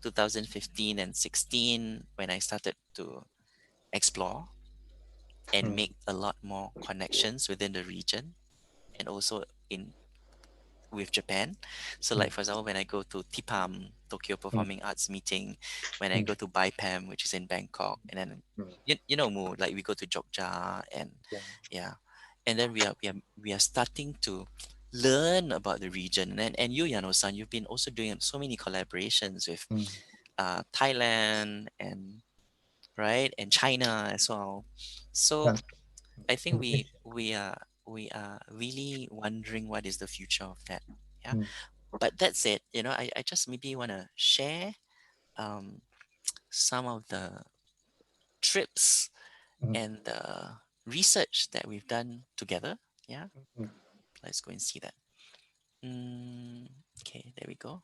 2015 and 16, when I started to explore and make a lot more connections within the region and also in with Japan. So like for example, when I go to TIPAM, Tokyo Performing Arts Meeting, when I go to BIPAM, which is in Bangkok, and then you know Mu, like we go to Jogja and yeah. And then we are starting to learn about the region. And you, Yano-san, you've been also doing so many collaborations with Thailand and right and China as well. So I think we are really wondering what is the future of that. Yeah. But that's it. I just maybe want to share um, some of the trips and the research that we've done together. Yeah. Let's go and see that. Okay, there we go.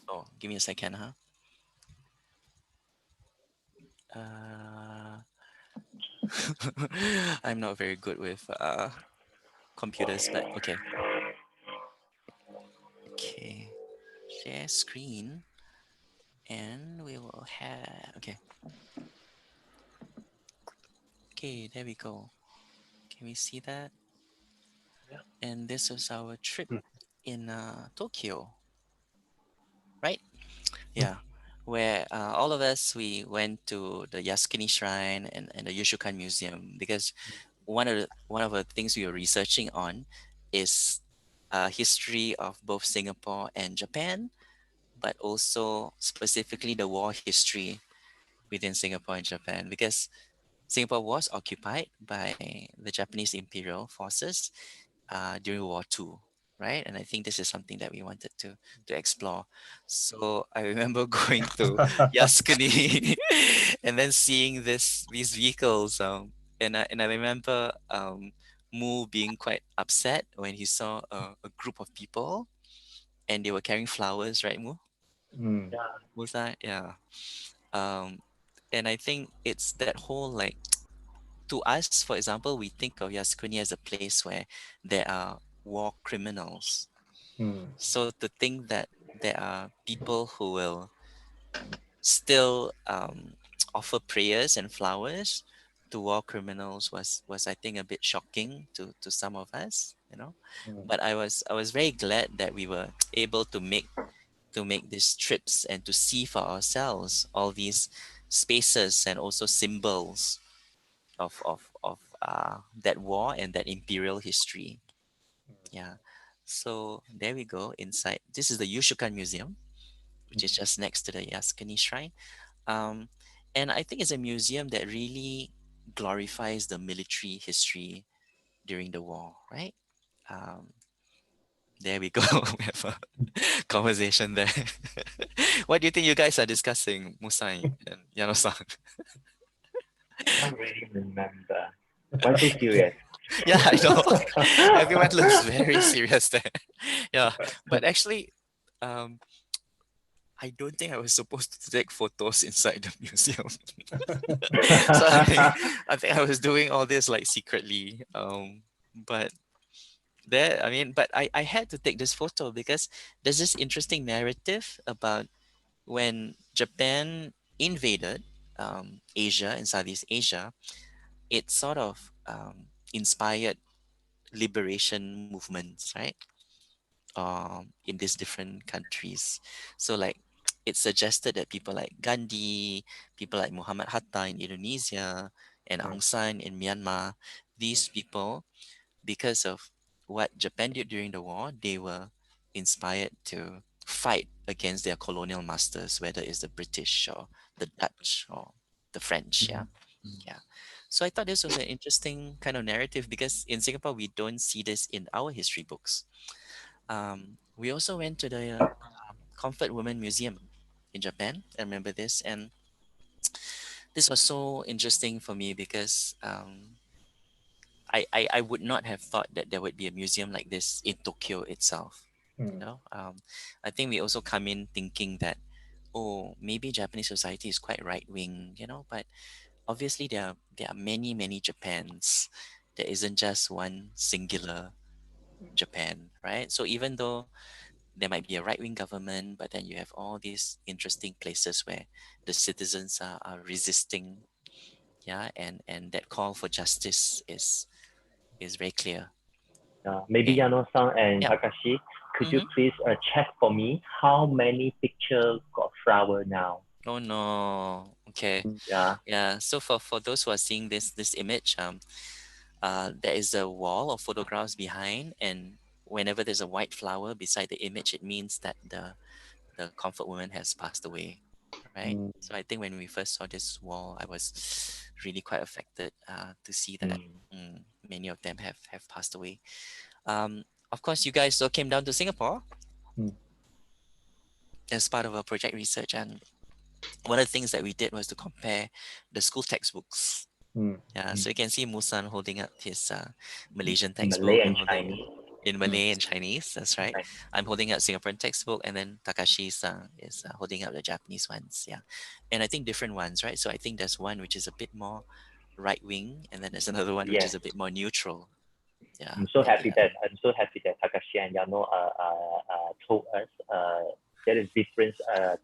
Oh, give me a second, huh? Uh, I'm not very good with computers, but okay. Okay, share screen, and we will have. Okay, there we go. Can we see that? And this was our trip in Tokyo, right? Yeah, where all of us we went to the Yasukuni Shrine and the Yoshukan Museum because one of the things we were researching on is history of both Singapore and Japan, but also specifically the war history within Singapore and Japan because Singapore was occupied by the Japanese imperial forces during World War II, right? And I think this is something that we wanted to explore. So I remember going to Yasukuni and then seeing these vehicles. And I remember Mu being quite upset when he saw a group of people and they were carrying flowers, right, Mu? Yeah. Musa, yeah. Um, and I think it's that whole like to us, for example, we think of Yasukuni as a place where there are war criminals. So to think that there are people who will still offer prayers and flowers to war criminals was I think a bit shocking to some of us, you know. But I was very glad that we were able to make these trips and to see for ourselves all these spaces and also symbols of that war and that imperial history. Yeah. So there we go inside. This is the Yushukan Museum, which is just next to the Yasukuni Shrine. Um, and I think it's a museum that really glorifies the military history during the war, right? Um, There we go. We have a conversation there. What do you think you guys are discussing, Musai and Yano-san? Can't really remember. Why so serious? Yeah, I know. Everyone looks very serious there. Yeah, but actually, um, I don't think I was supposed to take photos inside the museum. So I think I was doing all this like secretly. But there, I mean, but I had to take this photo because there's this interesting narrative about when Japan invaded Asia and Southeast Asia. It sort of inspired liberation movements, right? In these different countries. So like it suggested that people like Gandhi, people like Muhammad Hatta in Indonesia, and Aung San in Myanmar, these people, because of what Japan did during the war, they were inspired to fight against their colonial masters, whether it's the British or the Dutch or the French. Yeah. Yeah. So I thought this was an interesting kind of narrative because in Singapore, we don't see this in our history books. We also went to the Comfort Women Museum in Japan. I remember this, and this was so interesting for me because I would not have thought that there would be a museum like this in Tokyo itself. You know, I think we also come in thinking that, oh, maybe Japanese society is quite right wing, you know, but obviously there are many Japans. There isn't just one singular Japan, right? So even though there might be a right wing government, but then you have all these interesting places where the citizens are resisting, yeah, and that call for justice is very clear. Maybe And Yano-san and yeah, Takashi, could you hmm please check for me how many pictures got flower now? oh no, okay, Yeah. yeah. So for those who are seeing this image, there is a wall of photographs behind, and whenever there's a white flower beside the image, it means that the comfort woman has passed away, right? So I think when we first saw this wall, I was really quite affected to see that many of them have passed away. Of course, you guys all came down to Singapore as part of our project research, and one of the things that we did was to compare the school textbooks. Yeah, so you can see Musan holding up his Malaysian textbook. Malay I'm and holding Chinese. in Malay and Chinese. That's right. Right. I'm holding up Singaporean textbook, and then Takashi's is holding up the Japanese ones. Yeah, and I think different ones, right? So I think there's one which is a bit more right wing, and then there's another one which Yes. is a bit more neutral. Yeah, I'm so and you happy that Takashi and Yano told us there is different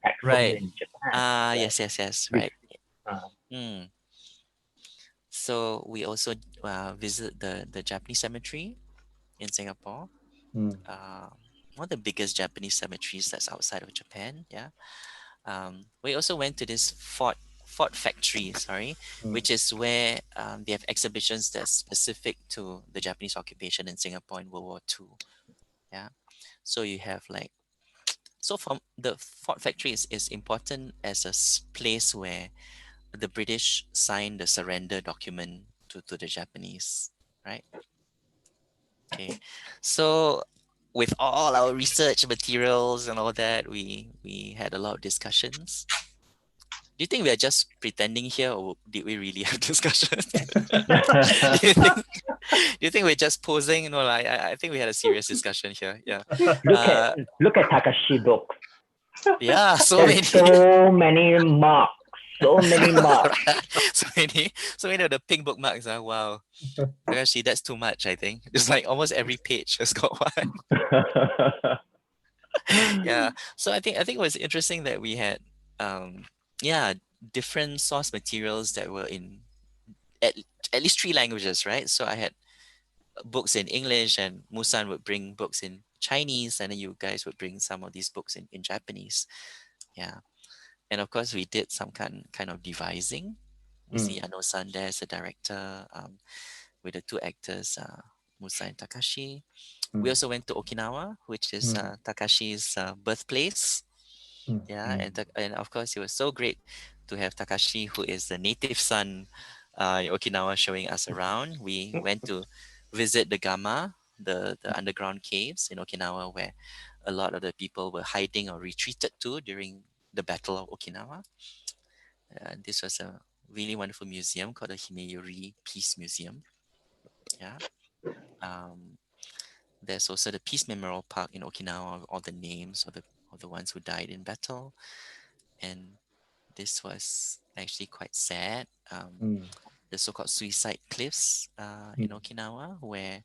textbooks right. in Japan. Yes, Which, right. uh, Mm. So we also visit the Japanese cemetery in Singapore. Uh, one of the biggest Japanese cemeteries that's outside of Japan. Yeah. We also went to this Fort Factory, sorry, which is where they have exhibitions that's specific to the Japanese occupation in Singapore in World War II. Yeah. So you have like, so from the Fort Factory is important as a place where the British signed the surrender document to the Japanese, right? Okay. So with all our research materials and all that, we had a lot of discussions. Do you think we are just pretending here, or did we really have discussions? Do you think we're just posing? No, I think we had a serious discussion here. Yeah. look at Takashi book. Yeah, so There's many. so many marks. So many marks. so many of the pink bookmarks. Wow. Actually, that's too much, I think. It's like almost every page has got one. Yeah. So I think it was interesting that we had yeah, different source materials that were in at, at least three languages, right? So I had books in English, and Musan would bring books in Chinese, and then you guys would bring some of these books in Japanese. Yeah. And of course we did some kind of devising. You see Ano-san there as a director, with the two actors, Musa and Takashi. We also went to Okinawa, which is Takashi's birthplace. Yeah, and of course it was so great to have Takashi, who is the native son in Okinawa, showing us around. We went to visit the Gama, the underground caves in Okinawa where a lot of the people were hiding or retreated to during the Battle of Okinawa. This was a really wonderful museum called the Himeyuri Peace Museum. Yeah. There's also the Peace Memorial Park in Okinawa, all the names of the ones who died in battle. And this was actually quite sad. The so-called suicide cliffs in Okinawa, where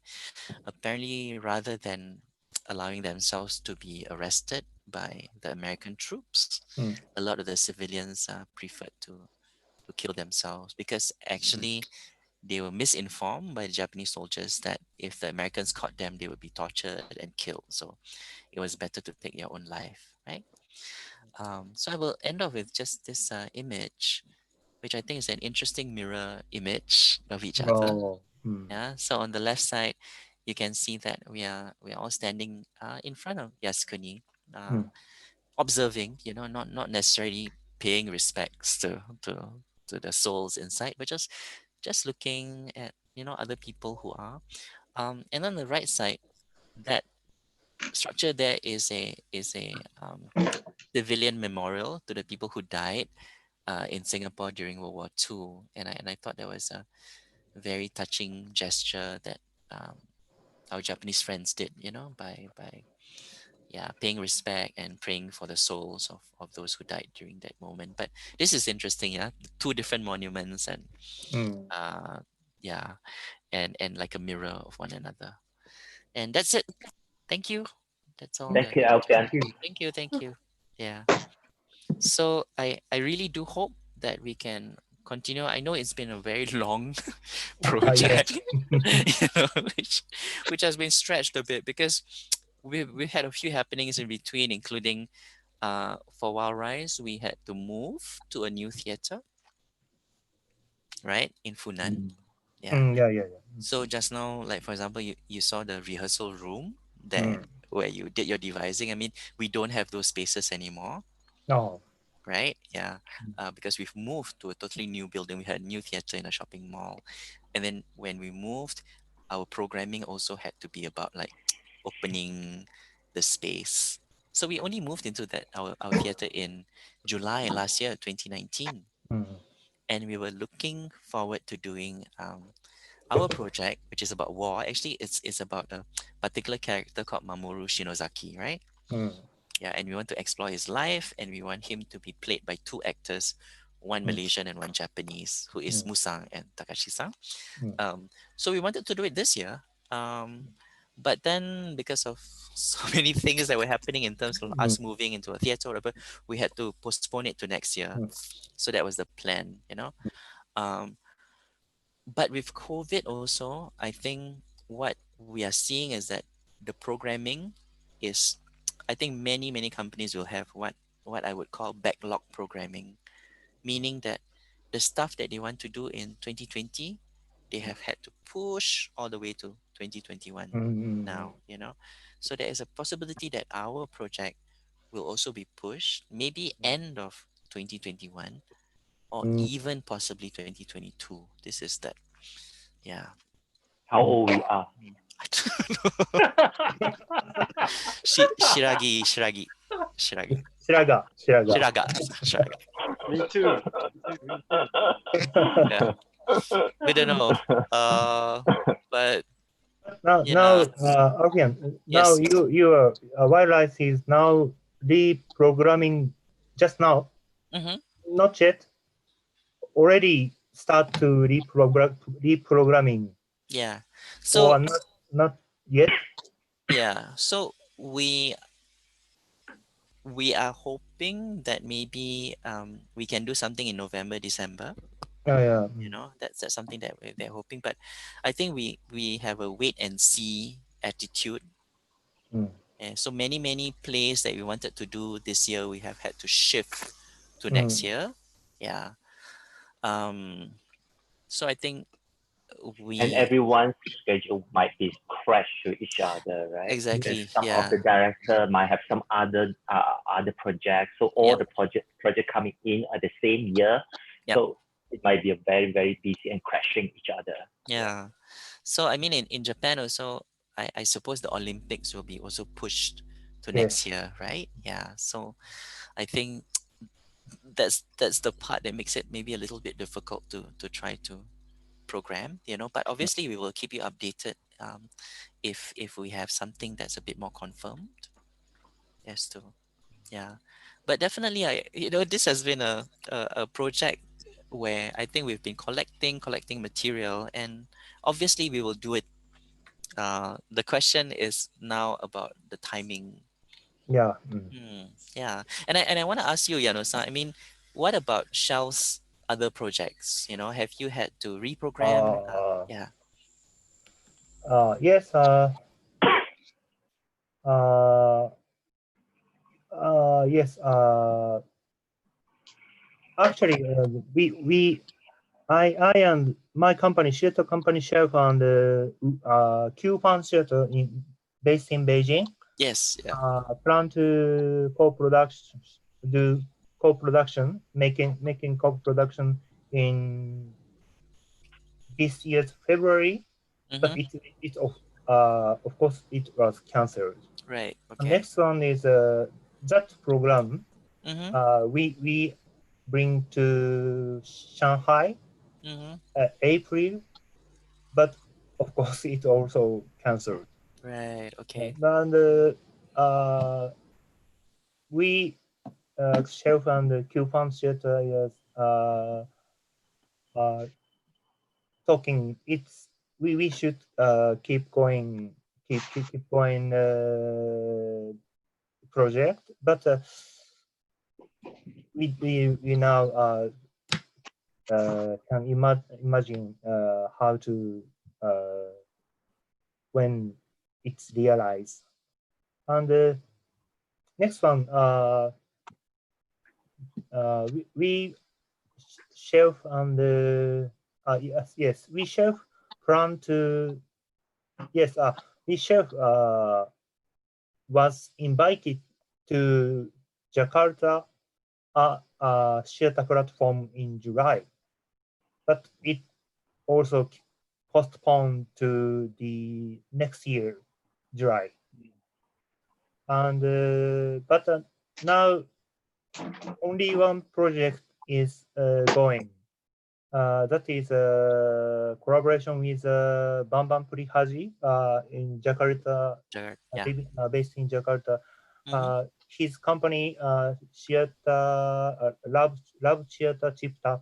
apparently rather than allowing themselves to be arrested by the American troops, a lot of the civilians preferred to kill themselves because actually they were misinformed by the Japanese soldiers that if the Americans caught them, they would be tortured and killed. So it was better to take their own life, right? So I will end off with just this image, which I think is an interesting mirror image of each other. Yeah. So on the left side, you can see that we are all standing in front of Yasukuni, observing. Not necessarily paying respects to the souls inside, but just looking at other people who are. And on the right side, that structure there is a civilian memorial to the people who died in Singapore during World War II, and I thought that was a very touching gesture that our Japanese friends did, by paying respect and praying for the souls of those who died during that moment. But this is interesting, two different monuments and and like a mirror of one another. And that's it. Thank you. That's all. Thank you, Alfian. Thank you. Yeah. So I really do hope that we can continue. I know it's been a very long project, which has been stretched a bit because we had a few happenings in between, including for Wild Rise, we had to move to a new theater, right, in Funan. So just now, like for example, you saw the rehearsal room there where you did your devising. I mean, we don't have those spaces anymore. Right? Yeah. Because we've moved to a totally new building. We had a new theater in a shopping mall. And then when we moved, our programming also had to be about like opening the space. So we only moved into our theater in July last year, 2019. And we were looking forward to doing our project, which is about war. Actually, it's about a particular character called Mamoru Shinozaki, right? Yeah, and we want to explore his life, and we want him to be played by two actors, one Malaysian and one Japanese, who is Musang and Takashi-san. So we wanted to do it this year, but then because of so many things that were happening in terms of us moving into a theater or whatever, we had to postpone it to next year. So that was the plan, But with COVID also, I think what we are seeing is that the programming is, I think many companies will have what I would call backlog programming, meaning that the stuff that they want to do in 2020, they have had to push all the way to 2021 now, So there is a possibility that our project will also be pushed, maybe end of 2021 or even possibly 2022. This is that. Yeah. How old we are? I don't know. Shiragi. Shiraga. Me too. Yeah. We don't know. But now, Alfian, now yes. your Wildlife is now reprogramming just now. Not yet. Already start to reprogramming. Yeah. So or not yet. Yeah. So we are hoping that maybe we can do something in November, December. Yeah. That's something that they're hoping. But I think we have a wait and see attitude. And so many plays that we wanted to do this year, we have had to shift to next year. Yeah. So I think and everyone's schedule might be crash to each other, right? Exactly. Some of the director might have some other projects, so all the project coming in at the same year. So it might be a very busy and crashing each other. Yeah. So I mean, in Japan also, I suppose the Olympics will be also pushed to Yes. next year, right? Yeah. So I think that's the part that makes it maybe a little bit difficult to try to program, but obviously we will keep you updated if we have something that's a bit more confirmed as to. Yeah, but definitely this has been a project where I think we've been collecting material, and obviously we will do it. The question is now about the timing. Yeah. Yeah, and I want to ask you, Yano-san, I mean, what about Shell's other projects? Have you had to reprogram? Yeah. Yes. Yes. Actually, I and my company, shelter company, Chef, and Q-Fan Shelter based in Beijing. Yes. Yeah. Plan to do co-production, making co-production in this year's February, but it of course it was cancelled. Right. The Okay. next one is that program. Mm-hmm. We bring to Shanghai April, but of course it also cancelled. Right. Okay. And we Chef and Q-Fan Shelter is talking. We should keep going project, but we now can imagine how to when it's realized. And next one, we Chef and yes, we Chef plan to yes, we Chef was invited to Jakarta shelter platform in July, but it also postponed to the next year, July. And but now only one project is going. That is a collaboration with Bambam Prihaji in Jakarta, Yeah. based in Jakarta. Mm-hmm. His company, Love Theater Chipta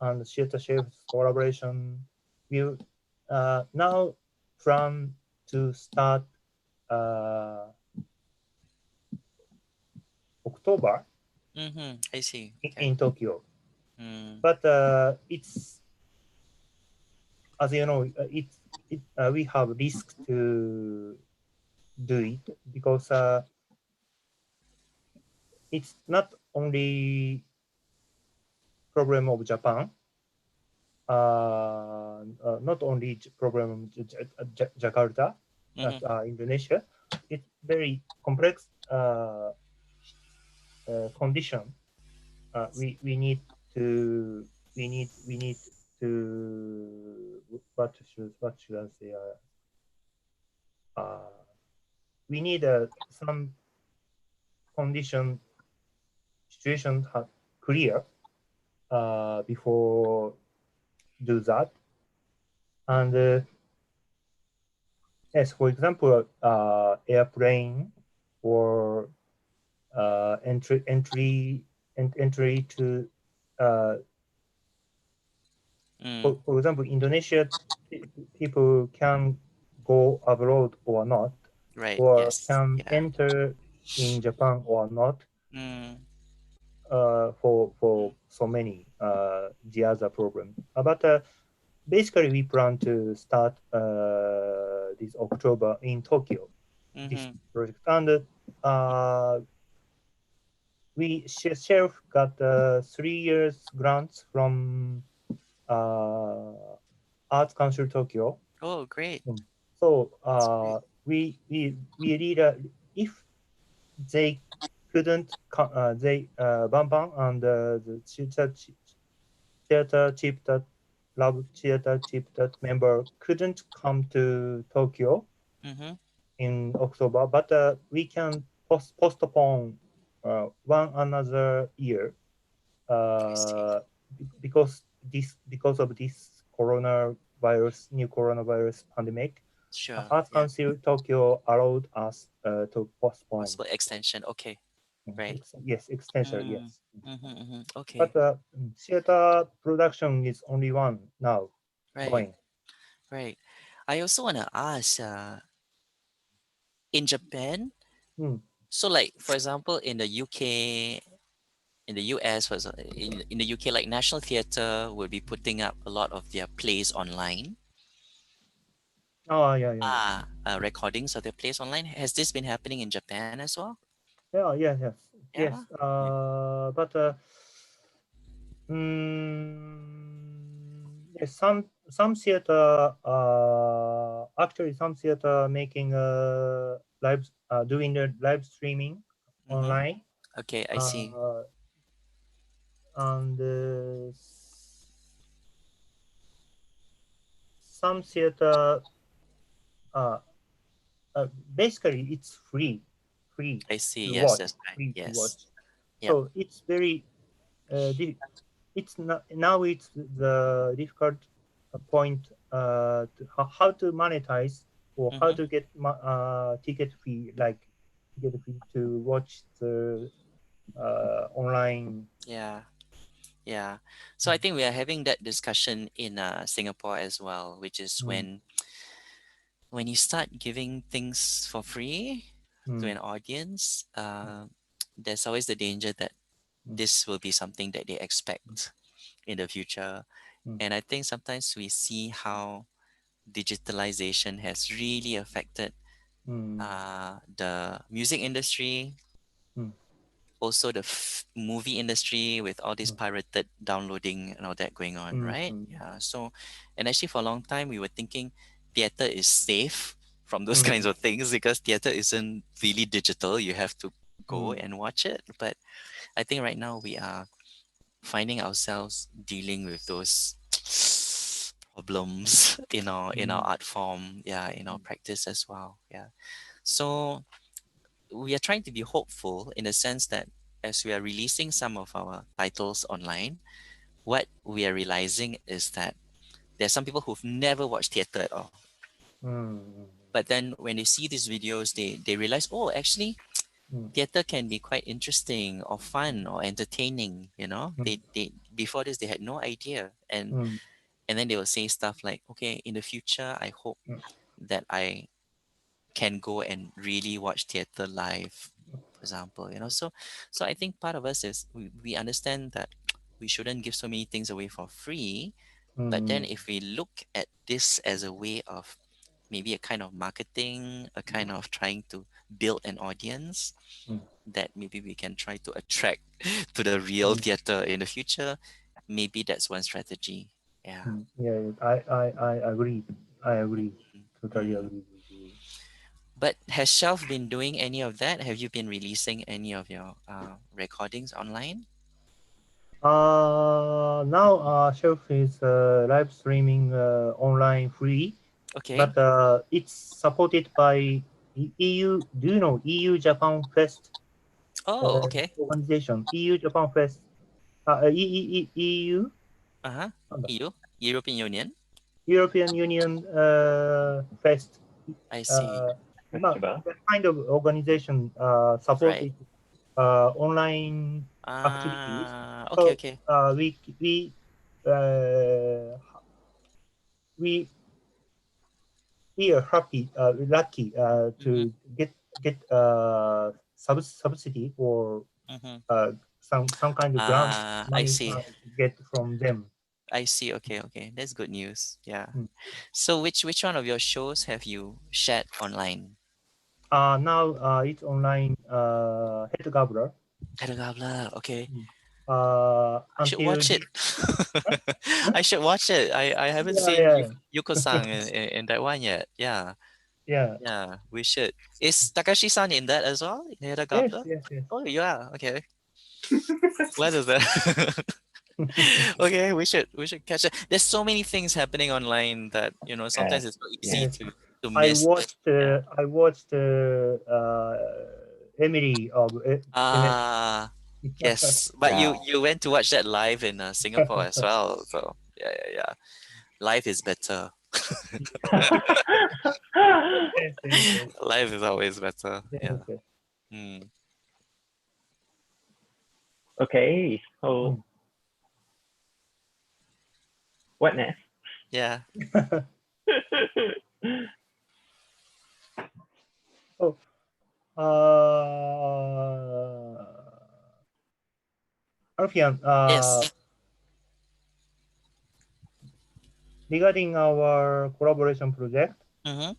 and Theater Chefs collaboration will now plan to start October I see. Okay. in Tokyo. Mm. But it's, as you know, we have risk to do it because it's not only problem of Japan, not only problem of Jakarta, Indonesia. It's very complex condition. We need to what should I say? We need some condition situation clear before do that. And yes, for example, airplane or entry to for example, Indonesia people can go abroad or not, Right. or Yes. can Yeah. enter in Japan or not. For so many the other problem. But basically, we plan to start this October in Tokyo. This project, and we Chef got 3 years grants from Arts Council Tokyo. Oh, great. So we really if they couldn't they Bambam and the theater chip that love theater chip that member couldn't come to Tokyo. in October, but we can postpone one another year because of this new coronavirus pandemic. Sure. Arts Yeah. Council Tokyo allowed us to postpone. Possible extension. Okay. Right. Yes, extension. Yes. Okay. But theater production is only one now Right. going. Right. I also want to ask, in Japan, Mm. so like for example, in the UK, in the US, in the UK, like National Theatre will be putting up a lot of their plays online. Oh, yeah. Recordings of their plays online. Has this been happening in Japan as well? Yeah, yes. Yeah. But yes, some theater actually some theater making doing the live streaming online. Okay, I see. And some theater basically it's free I see. to Yes, watch, that's right. free to watch. Yes. Yep. So it's very it's not now it's the difficult point how to monetize or how to get ticket fee to watch the online. Yeah. So I think we are having that discussion in Singapore as well, which is when you start giving things for free to an audience, there's always the danger that this will be something that they expect in the future. And I think sometimes we see how digitalization has really affected the music industry, also the movie industry with all this pirated downloading and all that going on, right? Yeah. So, and actually for a long time we were thinking theater is safe from those kinds of things because theater isn't really digital. You have to go and watch it. But I think right now we are finding ourselves dealing with those problems in our art form, in our practice as well. So we are trying to be hopeful in the sense that as we are releasing some of our titles online, what we are realizing is that there's some people who've never watched theater at all. But then when they see these videos, they realize, oh, actually, theater can be quite interesting or fun or entertaining. They before this they had no idea, and then they will say stuff like, okay, in the future, I hope that I can go and really watch theater live, for example. So I think part of us is we understand that we shouldn't give so many things away for free, but then if we look at this as a way of maybe a kind of marketing, a kind of trying to build an audience that maybe we can try to attract to the real theater in the future, maybe that's one strategy. I agree. Totally agree with you. But has Shelf been doing any of that? Have you been releasing any of your recordings online? Now Shelf is live streaming online free. Okay. But it's supported by EU. Do you know EU Japan Fest? Oh, okay. Organization EU Japan Fest. EU. EU, European Union. European Union Fest. I see. Kind of organization supported online activities. Okay. We are lucky to get subsidy or some kind of grant money I see. get from them. I see. Okay. That's good news. Yeah. So which one of your shows have you shared online? Now it's online. Head Gabler. Okay. I should watch it. I should watch it. I haven't seen Yuko-san in that one yet. Yeah, we should. Is Takashi-san in that as well? In Hera Gabler? Yes. Oh, yeah. Okay. What is that? Okay, we should catch it. There's so many things happening online that sometimes it's so easy to I miss. watched Yeah. I watched Emily of Ah, yes. But Yeah. you went to watch that live in Singapore as well. So yeah. Live is better. Yes, yes, Live is always better. yes, Yeah. yes. Mm. Okay, so Mm. what next? Yeah. Oh, Alfian, Yes. regarding our collaboration project, Mm-hmm.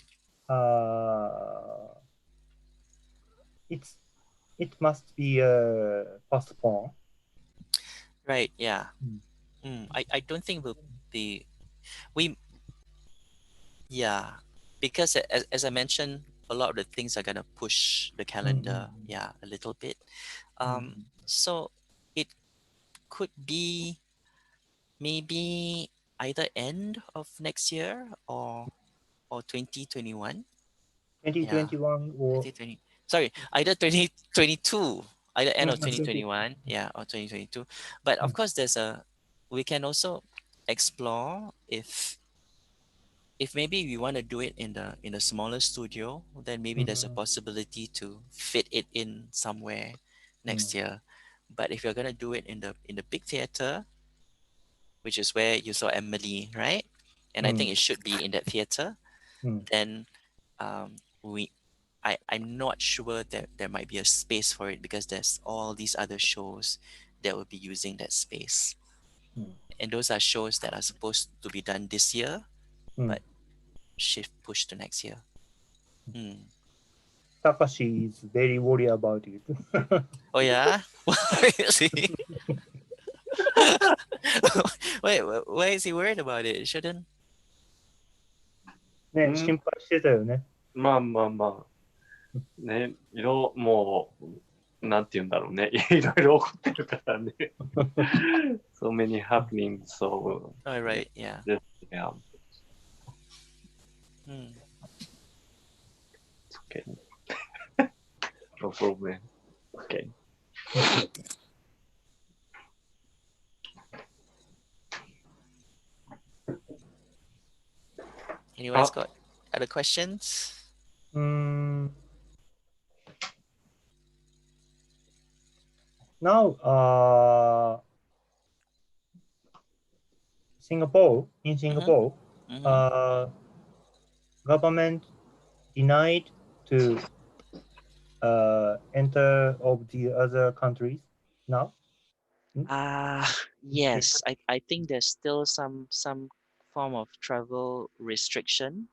it's it must be postponed. Right. Yeah. Mm. I don't think we'll be we yeah, because as I mentioned, a lot of the things are gonna push the calendar, yeah, a little bit. So it could be maybe either end of next year or 2021. Yeah, 2021 or 2020. Sorry, either 2022, either end of 20. 2021, yeah, or 2022. But of course, we can also explore if maybe we want to do it in a smaller studio, then maybe there's a possibility to fit it in somewhere next year. But if you're gonna do it in the big theater, which is where you saw Emily, right? And I think it should be in that theater. Then we I'm not sure that there might be a space for it because there's all these other shows that will be using that space. And those are shows that are supposed to be done this year, but shift push to next year. Takashi is very worried about it. Oh yeah? See? Wait, why is he worried about it? Shouldn't? ね、心配してたよね。まあまあまあ。ね、もう、なんて言うんだろうね。いろいろ起こってるからね。so many happenings, so. Oh, right, yeah. Yeah. It's okay. No problem. Okay. Anyone's got other questions? Now, in Singapore, government denied to enter of the other countries now. Yes. I think there's still some form of travel restriction.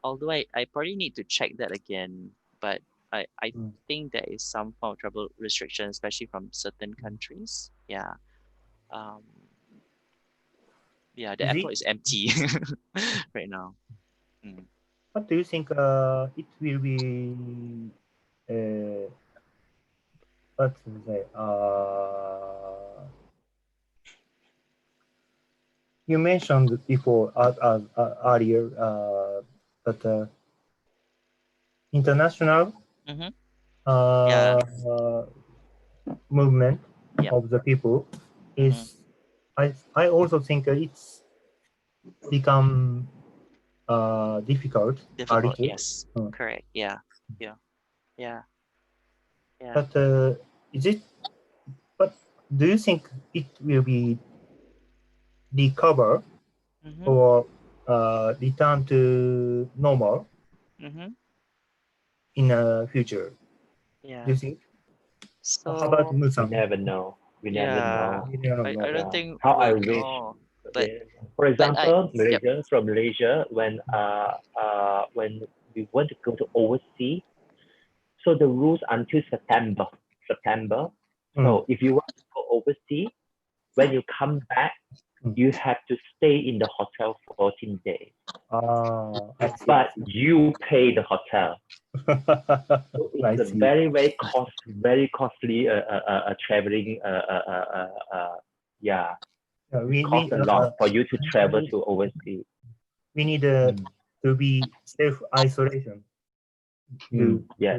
Although I probably need to check that again, but I think there is some form of travel restriction, especially from certain countries. Yeah. Yeah, the airport is empty right now. What do you think it will be what to say? You mentioned before earlier that international movement of the people is I also think it's become difficult. Yes, correct. Yeah. But is it? But do you think it will be recover or return to normal in the future? Yeah. Do you think? So how about Musan? We never know. We never know. I don't think how I we'll wish. know. But, for example, Malaysia, from Malaysia, when we want to go to overseas, so the rules until September. So if you want to go overseas, when you come back, you have to stay in the hotel for 14 days. But you pay the hotel. So it's a very costly traveling. It costs a lot for you to travel to overseas. we need to be self-isolation. Yeah.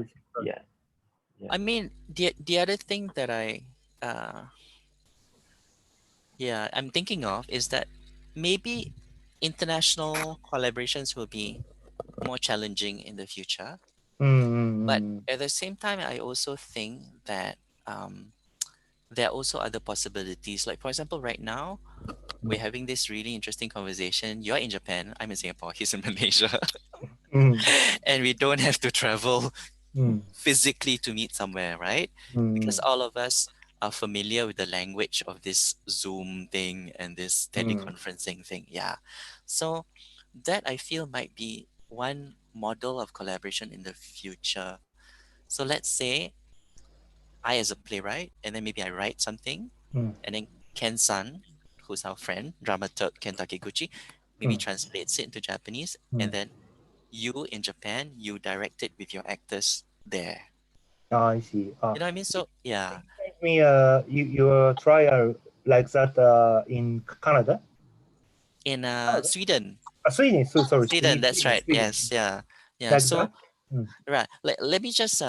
I mean, the other thing that I'm thinking of is that maybe international collaborations will be more challenging in the future. But at the same time, I also think that there are also other possibilities. Like, for example, right now, we're having this really interesting conversation. You're in Japan, I'm in Singapore, he's in Malaysia. And we don't have to travel physically to meet somewhere, right? Because all of us are familiar with the language of this Zoom thing and this teleconferencing thing. Yeah. So that I feel might be one model of collaboration in the future. So let's say I as a playwright, and then maybe I write something, and then Ken-san, who's our friend, dramaturg Ken Takiguchi, maybe translates it into Japanese, and then you in Japan, you direct it with your actors there. I see. You know what I mean? So yeah. Me, your trial like that in Canada? In Sweden. Sweden. So sorry. Sweden, that's right. Sweden. Yes, yeah. Like So that? right. Let me just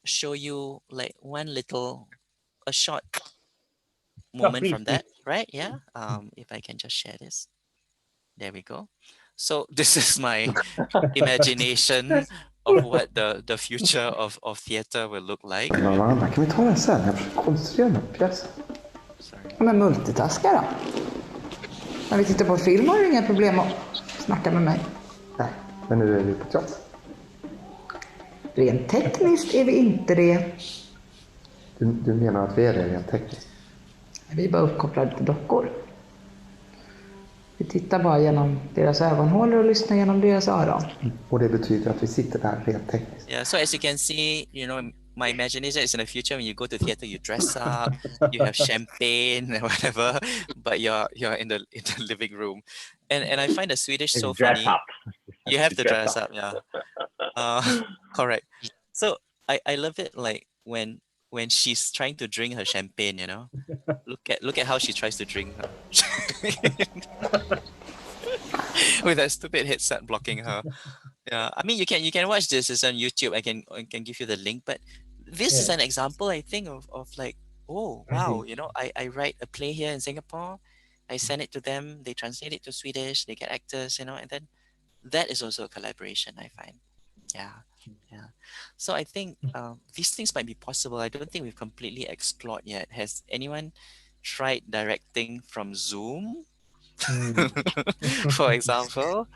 show you like a short moment please, from that, right? Yeah. If I can just share this. There we go. So this is my imagination of what the future of theater will look like. Kan vi ta den sen? Jag försöker koncentrera mig på pjäsen. Men multitaska då? När vi tittar på film har du inga problem att snacka med mig. Nej, men nu är vi på teater. Rent tekniskt är vi inte det. Du menar att vi är det rent tekniskt? Vi är bara uppkopplade till dockor. Vi tittar bara genom deras ögonhålor och lyssnar genom deras öron. Och det betyder att vi sitter där rent tekniskt. Yeah, so as you can see, my imagination is in the future when you go to theater, you dress up, you have champagne and whatever, but you're in the living room, and I find the Swedish so funny. Up. You have to dress up, yeah. Correct. So I love it like when she's trying to drink her champagne, look at how she tries to drink her with that stupid headset blocking her. Yeah, I mean you can watch this. It's on YouTube. I can give you the link, but this is an example, I think, of like, oh wow, I write a play here in Singapore, I send it to them, they translate it to Swedish, they get actors, and then that is also a collaboration, I find. Yeah. So I think these things might be possible. I don't think we've completely explored yet. Has anyone tried directing from Zoom? For example,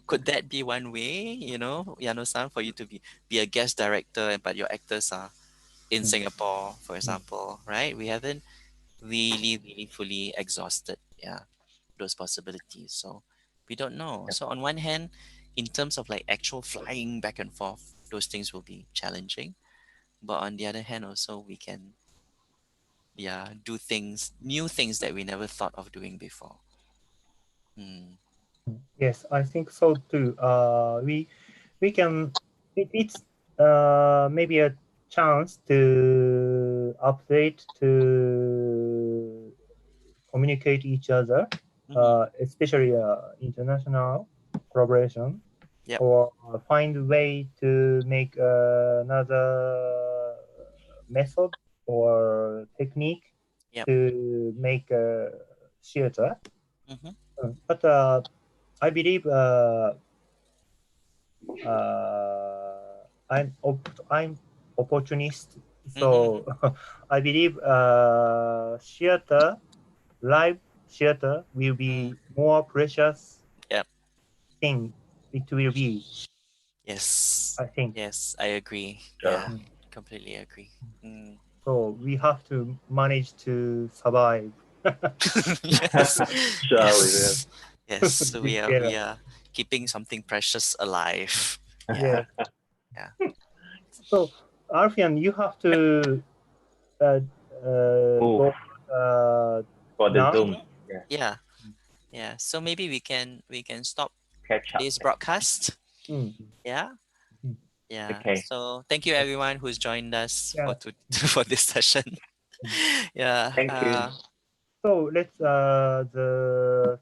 could that be one way, Yano-san, for you to be a guest director, but your actors are in Singapore, for example, right? We haven't really fully exhausted, those possibilities. So we don't know. So on one hand, in terms of like actual flying back and forth, those things will be challenging. But on the other hand, also we can, do new things that we never thought of doing before. Yes, I think so too. We can. It's maybe a chance to update, to communicate each other, especially international collaboration, or find a way to make another method or technique to make a theater. But I believe I'm opportunist, so I believe live theater will be more precious thing. It will be. Yes. I think. Yes, I agree. Yeah, completely agree. So we have to manage to survive. Yes. Yes. Yes. So we are keeping something precious alive. Yeah. So Alfian, you have to go for the now? Zoom. Yeah. So maybe we can stop Catch up. this broadcast. Yeah. Okay. So thank you everyone who's joined us for this session. Thank you. So let's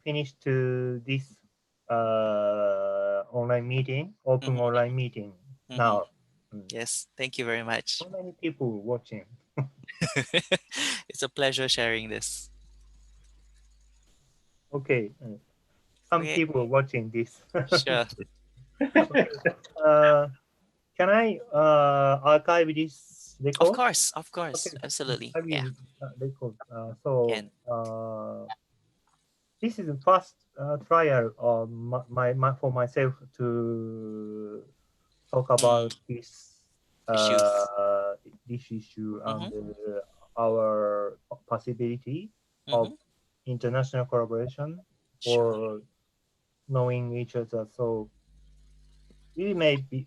finish to this online meeting, open online meeting now. Yes, thank you very much. So many people watching. It's a pleasure sharing this. Okay, some Okay. people watching this. Sure. Okay. Can I archive this record? Of course, Okay. absolutely. I will Yeah. record. So Can. this is the first trial of my for myself to talk about this Issues. this issue and our possibility of international collaboration Sure. or knowing each other. So we may be,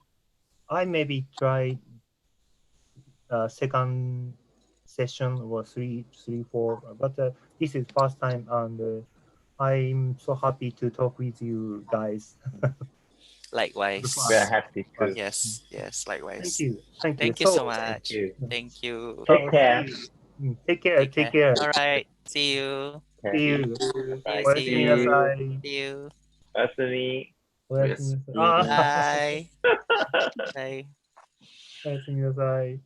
I maybe try second session or three, 4, but this is first time and I'm so happy to talk with you guys. Likewise. We're happy too. Yes, likewise. Thank you. Thank you. Thank you so So, much. you. Thank you. Take care. Take care. Take care. All right. See you. See you. See you. おやすみなさい。 See you. おやすみ。おやすみなさい。あー Bye. Bye. おやすみなさい。